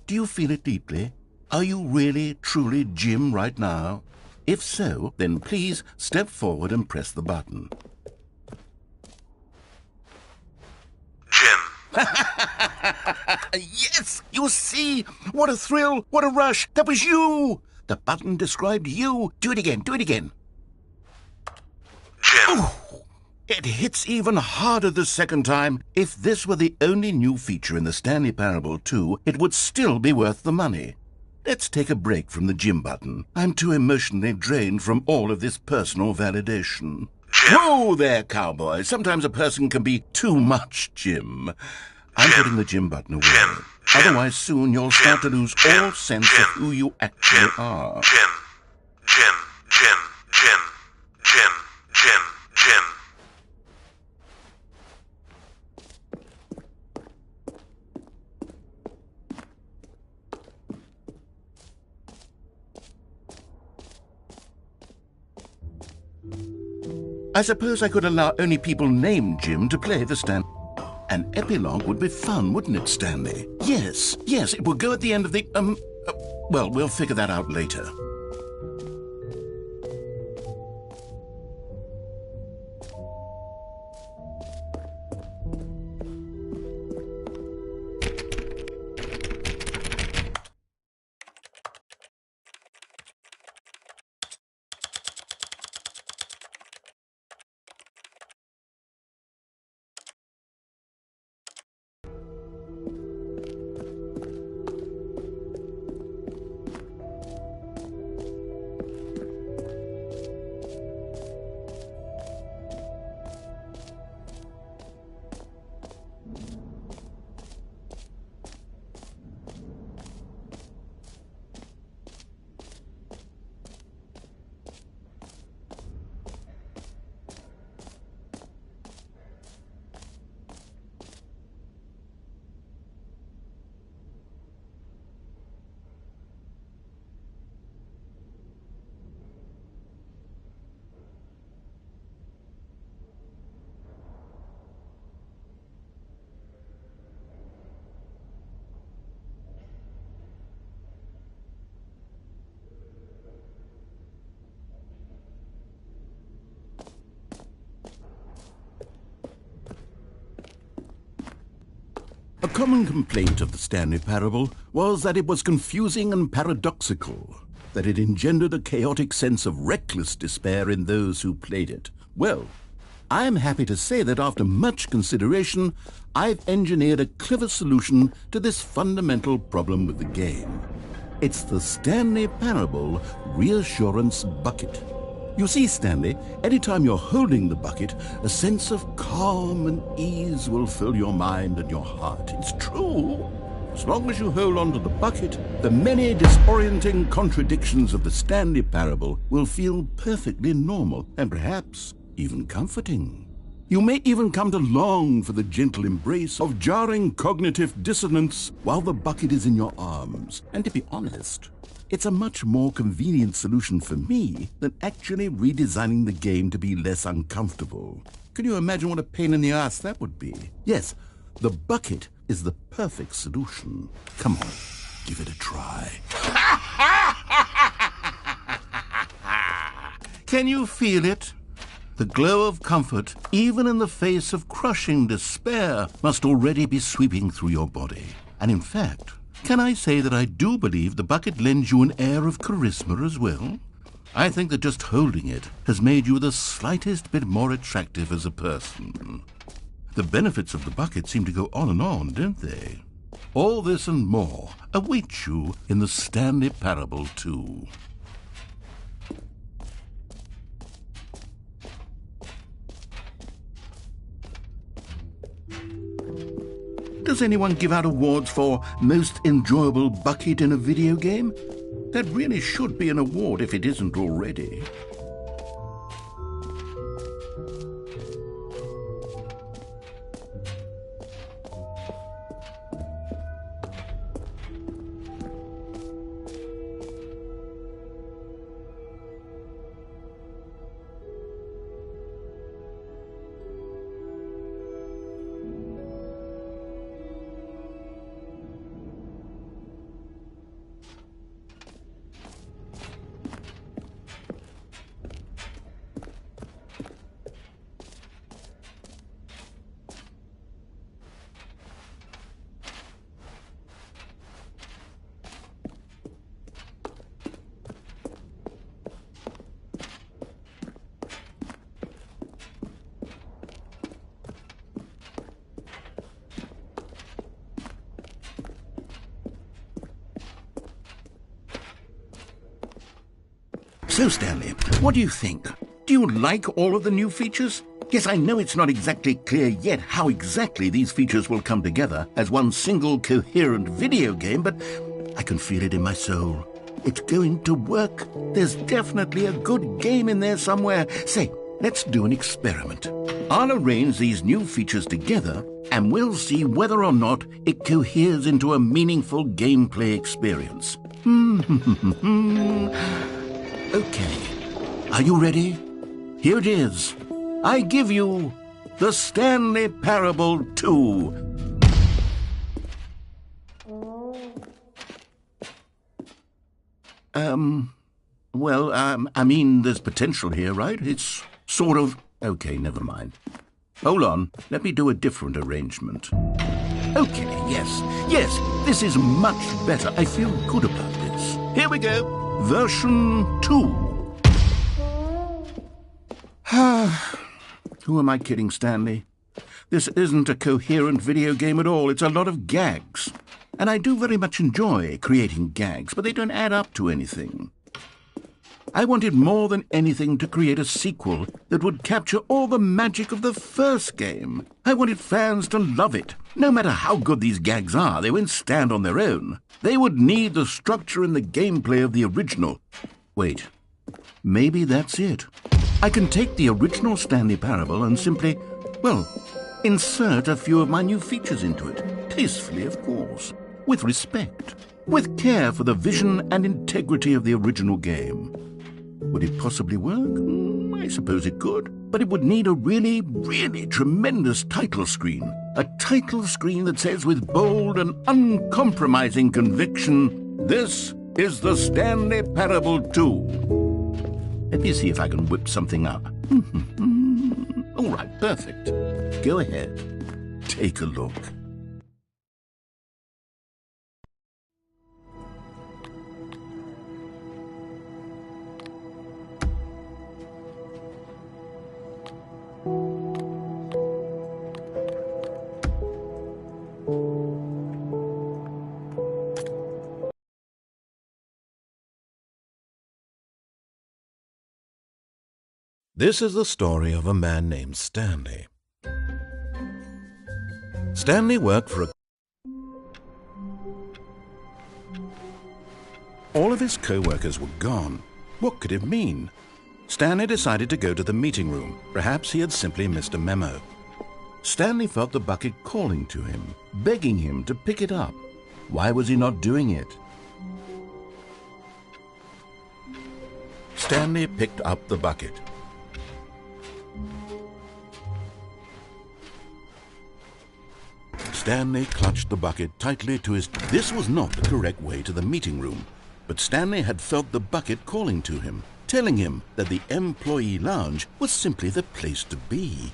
Do you feel it deeply? Are you really, truly Jim right now? If so, then please step forward and press the button. Jim. Yes! You see? What a thrill! What a rush! That was you! The button described you. Do it again. Do it again. Jim. Ooh, it hits even harder the second time. If this were the only new feature in the Stanley Parable 2, it would still be worth the money. Let's take a break from the Jim button. I'm too emotionally drained from all of this personal validation. Jim. Whoa there, cowboy. Sometimes a person can be too much Jim. I'm putting the Jim button away. Jim. Otherwise, soon you'll start to lose all sense of who you actually are. Jim. Jim. Jim. Jim. Jim. Jim. Jim. I suppose I could allow only people named Jim to play the Stanley. An epilogue would be fun, wouldn't it, Stanley? Yes, it will go at the end of the, well, we'll figure that out later. A common complaint of the Stanley Parable was that it was confusing and paradoxical, that it engendered a chaotic sense of reckless despair in those who played it. Well, I am happy to say that after much consideration, I've engineered a clever solution to this fundamental problem with the game. It's the Stanley Parable Reassurance Bucket. You see, Stanley, anytime you're holding the bucket, a sense of calm and ease will fill your mind and your heart. It's true. As long as you hold on to the bucket, the many disorienting contradictions of the Stanley Parable will feel perfectly normal and perhaps even comforting. You may even come to long for the gentle embrace of jarring cognitive dissonance while the bucket is in your arms. And to be honest, it's a much more convenient solution for me than actually redesigning the game to be less uncomfortable. Can you imagine what a pain in the ass that would be? Yes, the bucket is the perfect solution. Come on, give it a try. Can you feel it? The glow of comfort, even in the face of crushing despair, must already be sweeping through your body. And in fact, can I say that I do believe the bucket lends you an air of charisma as well? I think that just holding it has made you the slightest bit more attractive as a person. The benefits of the bucket seem to go on, don't they? All this and more await you in the Stanley Parable 2. Does anyone give out awards for most enjoyable bucket in a video game? That really should be an award if it isn't already. So, Stanley, what do you think? Do you like all of the new features? Yes, I know it's not exactly clear yet how exactly these features will come together as one single coherent video game, but I can feel it in my soul. It's going to work. There's definitely a good game in there somewhere. Say, let's do an experiment. I'll arrange these new features together, and we'll see whether or not it coheres into a meaningful gameplay experience. Okay. Are you ready? Here it is. I give you the Stanley Parable 2. I mean, there's potential here, right? It's sort of... Okay, never mind. Hold on, let me do a different arrangement. Okay, yes, this is much better. I feel good about this. Here we go. Version 2. Who am I kidding, Stanley? This isn't a coherent video game at all. It's a lot of gags. And I do very much enjoy creating gags, but they don't add up to anything. I wanted more than anything to create a sequel that would capture all the magic of the first game. I wanted fans to love it. No matter how good these gags are, they won't stand on their own. They would need the structure and the gameplay of the original. Wait, maybe that's it. I can take the original Stanley Parable and simply, well, insert a few of my new features into it. Tastefully, of course. With respect. With care for the vision and integrity of the original game. Would it possibly work? I suppose it could. But it would need a really, really tremendous title screen. A title screen that says with bold and uncompromising conviction, "This is the Stanley Parable 2." Let me see if I can whip something up. All right, perfect. Go ahead. Take a look. This is the story of a man named Stanley. Stanley worked for a... All of his co-workers were gone. What could it mean? Stanley decided to go to the meeting room. Perhaps he had simply missed a memo. Stanley felt the bucket calling to him, begging him to pick it up. Why was he not doing it? Stanley picked up the bucket. Stanley clutched the bucket tightly to his... This was not the correct way to the meeting room, but Stanley had felt the bucket calling to him, telling him that the employee lounge was simply the place to be.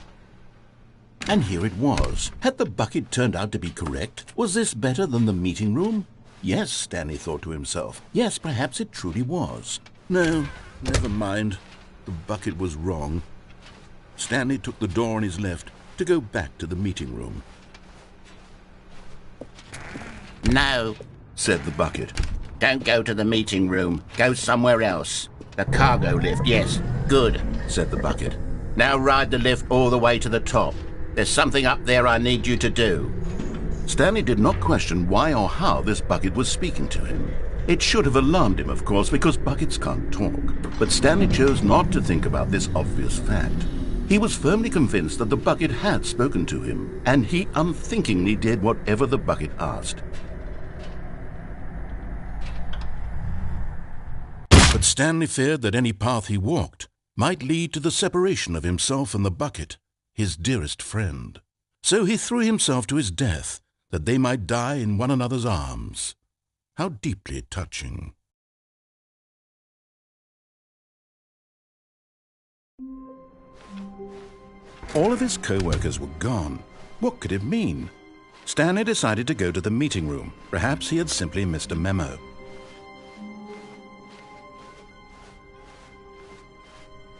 And here it was. Had the bucket turned out to be correct? Was this better than the meeting room? Yes, Stanley thought to himself. Yes, perhaps it truly was. No, never mind. The bucket was wrong. Stanley took the door on his left to go back to the meeting room. No, said the bucket. Don't go to the meeting room. Go somewhere else. The cargo lift, yes. Good, said the bucket. Now ride the lift all the way to the top. There's something up there I need you to do. Stanley did not question why or how this bucket was speaking to him. It should have alarmed him, of course, because buckets can't talk. But Stanley chose not to think about this obvious fact. He was firmly convinced that the bucket had spoken to him, and he unthinkingly did whatever the bucket asked. But Stanley feared that any path he walked might lead to the separation of himself and the bucket, his dearest friend. So he threw himself to his death, that they might die in one another's arms. How deeply touching. All of his co-workers were gone. What could it mean? Stanley decided to go to the meeting room. Perhaps he had simply missed a memo.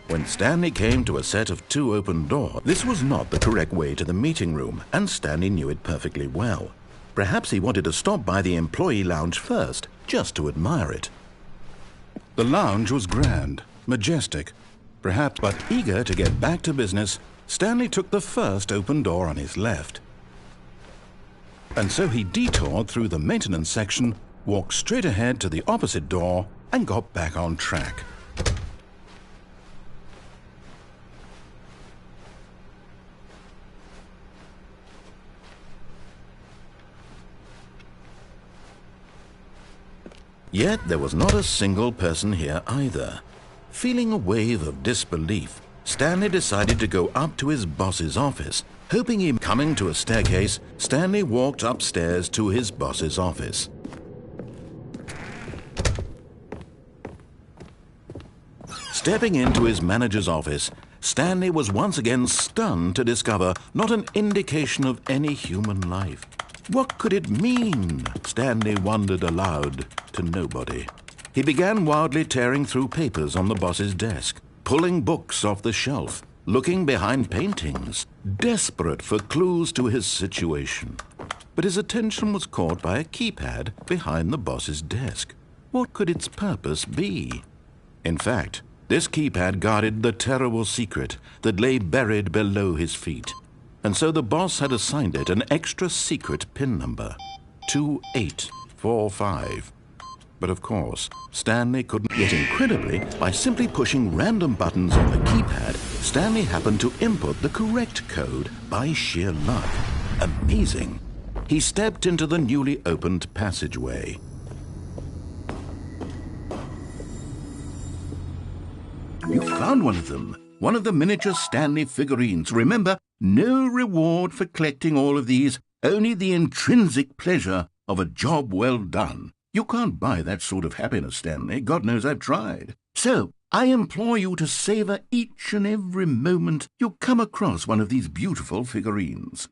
When Stanley came to a set of 2 open doors, this was not the correct way to the meeting room, and Stanley knew it perfectly well. Perhaps he wanted to stop by the employee lounge first, just to admire it. The lounge was grand, majestic, perhaps, but eager to get back to business, Stanley took the first open door on his left. And so he detoured through the maintenance section, walked straight ahead to the opposite door, and got back on track. Yet there was not a single person here either. Feeling a wave of disbelief, Stanley decided to go up to his boss's office. Hoping him coming to a staircase, Stanley walked upstairs to his boss's office. Stepping into his manager's office, Stanley was once again stunned to discover not an indication of any human life. What could it mean? Stanley wondered aloud to nobody. He began wildly tearing through papers on the boss's desk, pulling books off the shelf, looking behind paintings, desperate for clues to his situation. But his attention was caught by a keypad behind the boss's desk. What could its purpose be? In fact, this keypad guarded the terrible secret that lay buried below his feet. And so the boss had assigned it an extra secret PIN number, 2845. But of course, Stanley couldn't. Yet incredibly, by simply pushing random buttons on the keypad, Stanley happened to input the correct code by sheer luck. Amazing. He stepped into the newly opened passageway. You found one of them. One of the miniature Stanley figurines. Remember, no reward for collecting all of these, only the intrinsic pleasure of a job well done. You can't buy that sort of happiness, Stanley. God knows I've tried. So, I implore you to savor each and every moment you come across one of these beautiful figurines.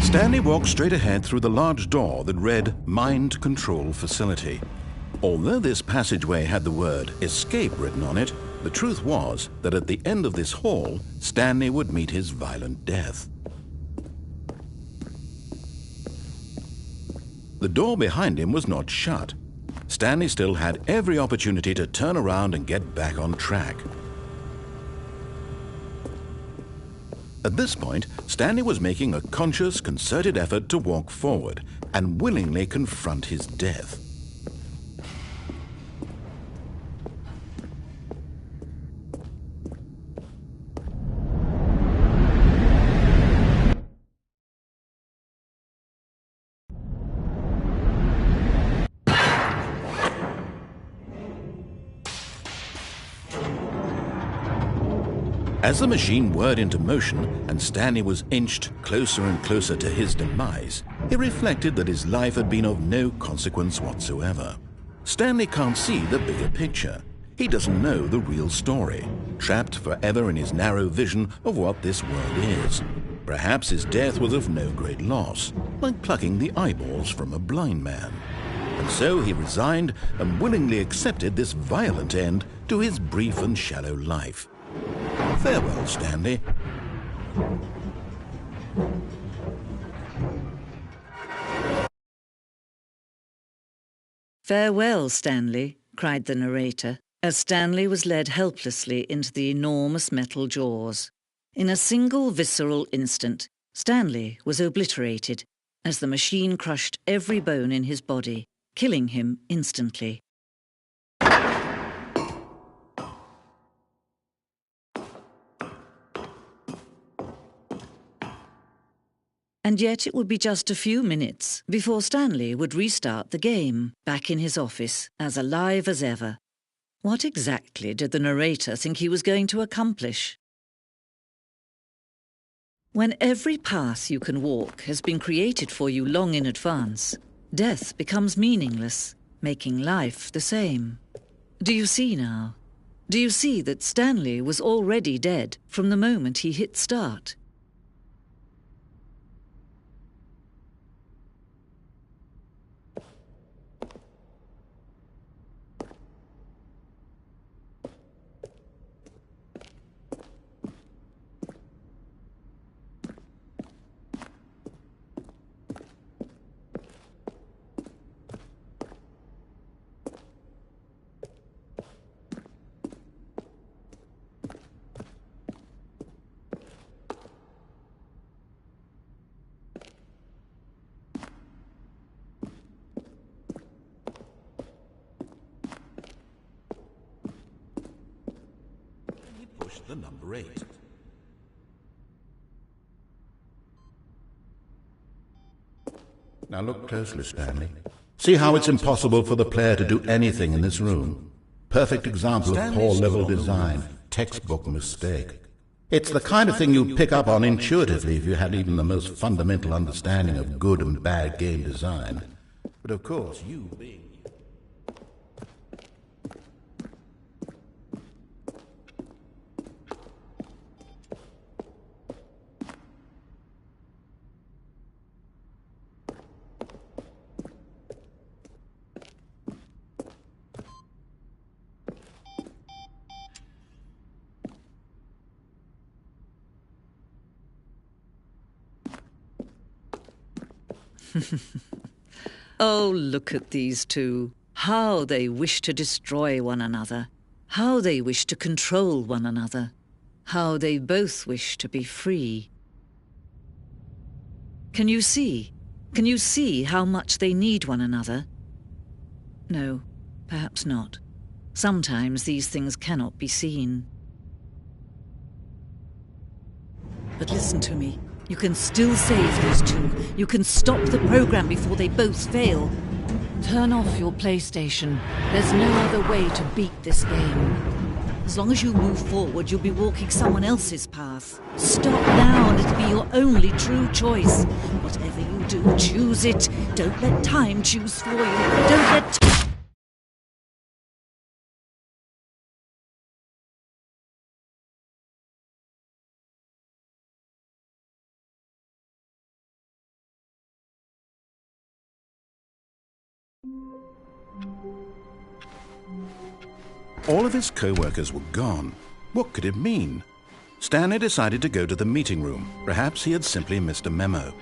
Stanley walked straight ahead through the large door that read Mind Control Facility. Although this passageway had the word escape written on it, the truth was that at the end of this hall, Stanley would meet his violent death. The door behind him was not shut. Stanley still had every opportunity to turn around and get back on track. At this point, Stanley was making a conscious, concerted effort to walk forward and willingly confront his death. As the machine whirred into motion and Stanley was inched closer and closer to his demise, he reflected that his life had been of no consequence whatsoever. Stanley can't see the bigger picture. He doesn't know the real story, trapped forever in his narrow vision of what this world is. Perhaps his death was of no great loss, like plucking the eyeballs from a blind man. And so he resigned and willingly accepted this violent end to his brief and shallow life. Farewell, Stanley. "Farewell, Stanley," cried the narrator, as Stanley was led helplessly into the enormous metal jaws. In a single visceral instant, Stanley was obliterated as the machine crushed every bone in his body, killing him instantly. And yet it would be just a few minutes before Stanley would restart the game, back in his office, as alive as ever. What exactly did the narrator think he was going to accomplish? When every path you can walk has been created for you long in advance, death becomes meaningless, making life the same. Do you see now? Do you see that Stanley was already dead from the moment he hit start? to number 8. Now look closely, Stanley. See how it's impossible for the player to do anything in this room? Perfect example of poor level design, textbook mistake. It's the kind of thing you'd pick up on intuitively if you had even the most fundamental understanding of good and bad game design. But of course, you being... Oh, look at these two. How they wish to destroy one another. How they wish to control one another. How they both wish to be free. Can you see? Can you see how much they need one another? No, perhaps not. Sometimes these things cannot be seen. But listen to me. You can still save these two. You can stop the program before they both fail. Turn off your PlayStation. There's no other way to beat this game. As long as you move forward, you'll be walking someone else's path. Stop now and it'll be your only true choice. Whatever you do, choose it. Don't let time choose for you. Don't let... All of his co-workers were gone. What could it mean? Stanley decided to go to the meeting room. Perhaps he had simply missed a memo.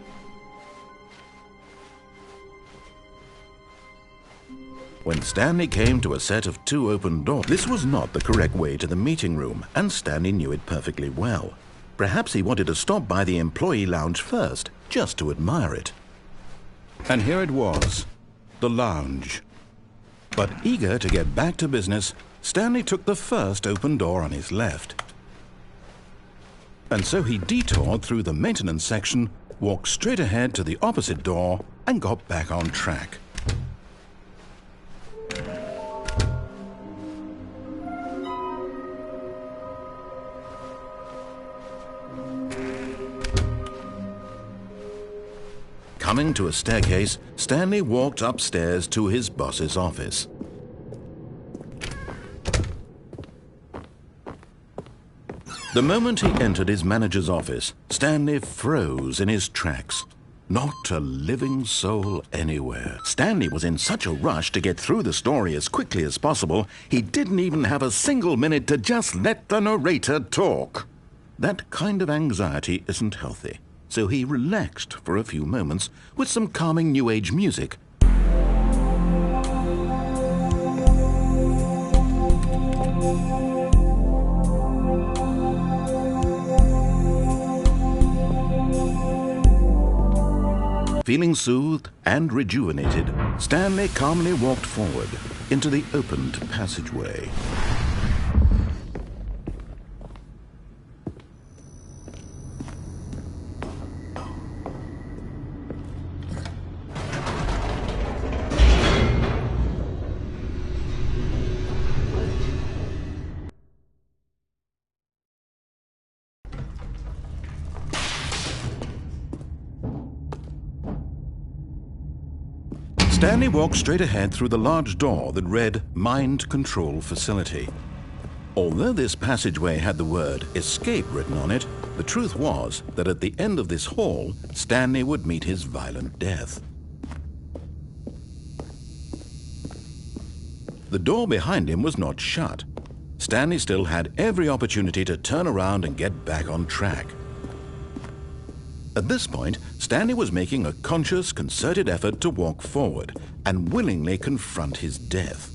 When Stanley came to a set of 2 open doors, this was not the correct way to the meeting room, and Stanley knew it perfectly well. Perhaps he wanted to stop by the employee lounge first, just to admire it. And here it was, the lounge. But eager to get back to business, Stanley took the first open door on his left. And so he detoured through the maintenance section, walked straight ahead to the opposite door, and got back on track. Coming to a staircase, Stanley walked upstairs to his boss's office. The moment he entered his manager's office, Stanley froze in his tracks. Not a living soul anywhere. Stanley was in such a rush to get through the story as quickly as possible, he didn't even have a single minute to just let the narrator talk. That kind of anxiety isn't healthy, so he relaxed for a few moments with some calming New Age music. Feeling soothed and rejuvenated, Stanley calmly walked forward into the opened passageway. Stanley walked straight ahead through the large door that read Mind Control Facility. Although this passageway had the word Escape written on it, the truth was that at the end of this hall, Stanley would meet his violent death. The door behind him was not shut. Stanley still had every opportunity to turn around and get back on track. At this point, Stanley was making a conscious, concerted effort to walk forward and willingly confront his death.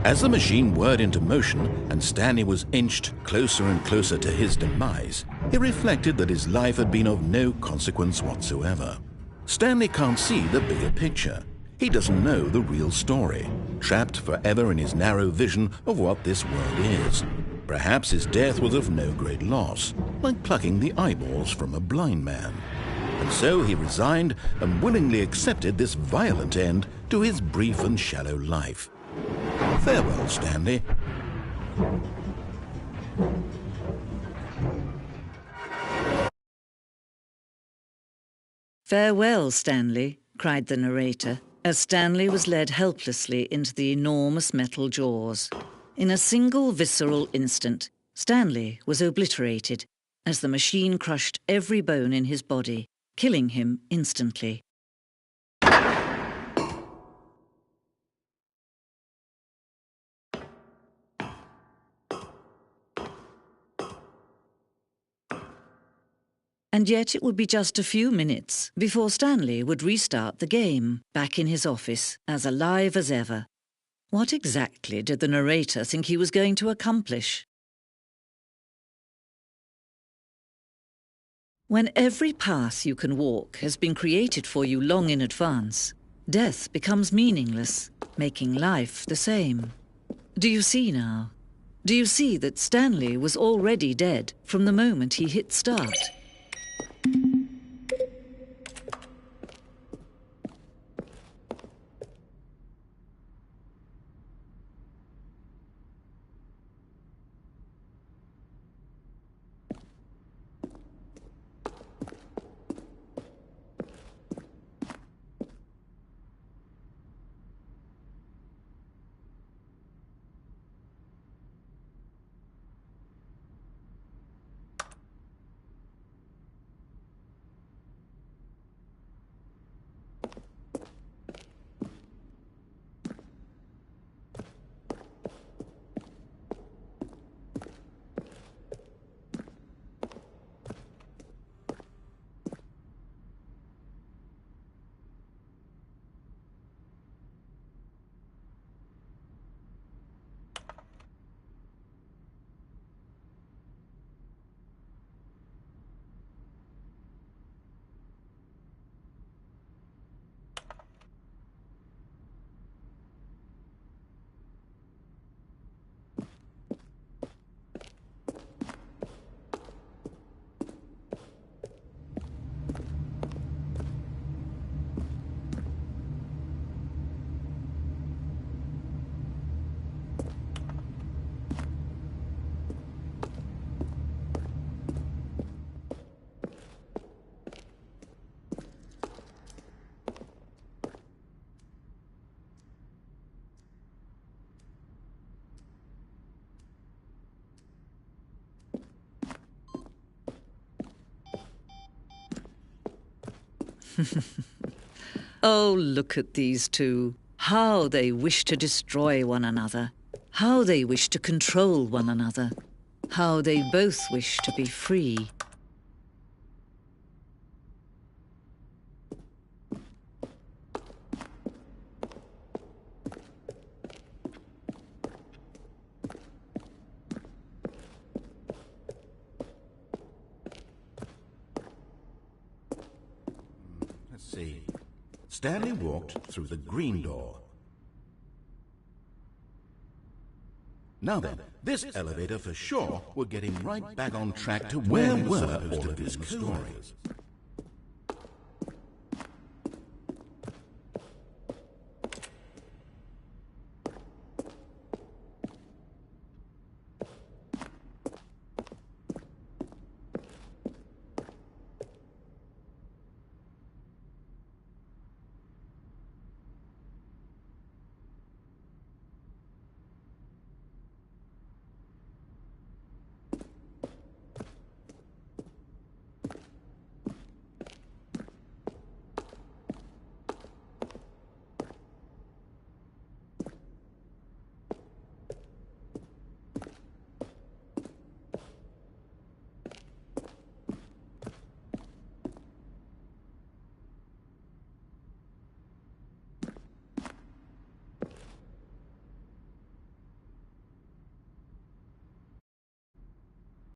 As the machine whirred into motion and Stanley was inched closer and closer to his demise, he reflected that his life had been of no consequence whatsoever. Stanley can't see the bigger picture. He doesn't know the real story, trapped forever in his narrow vision of what this world is. Perhaps his death was of no great loss, like plucking the eyeballs from a blind man. And so he resigned and willingly accepted this violent end to his brief and shallow life. Farewell, Stanley. "Farewell, Stanley," cried the narrator, as Stanley was led helplessly into the enormous metal jaws. In a single visceral instant, Stanley was obliterated as the machine crushed every bone in his body, killing him instantly. And yet it would be just a few minutes before Stanley would restart the game, back in his office, as alive as ever. What exactly did the narrator think he was going to accomplish? When every path you can walk has been created for you long in advance, death becomes meaningless, making life the same. Do you see now? Do you see that Stanley was already dead from the moment he hit start? Oh, look at these two. How they wish to destroy one another. How they wish to control one another. How they both wish to be free. Let's see. Stanley walked through the green door. Now then, this elevator for sure will get him right back on track to where were all of his stories.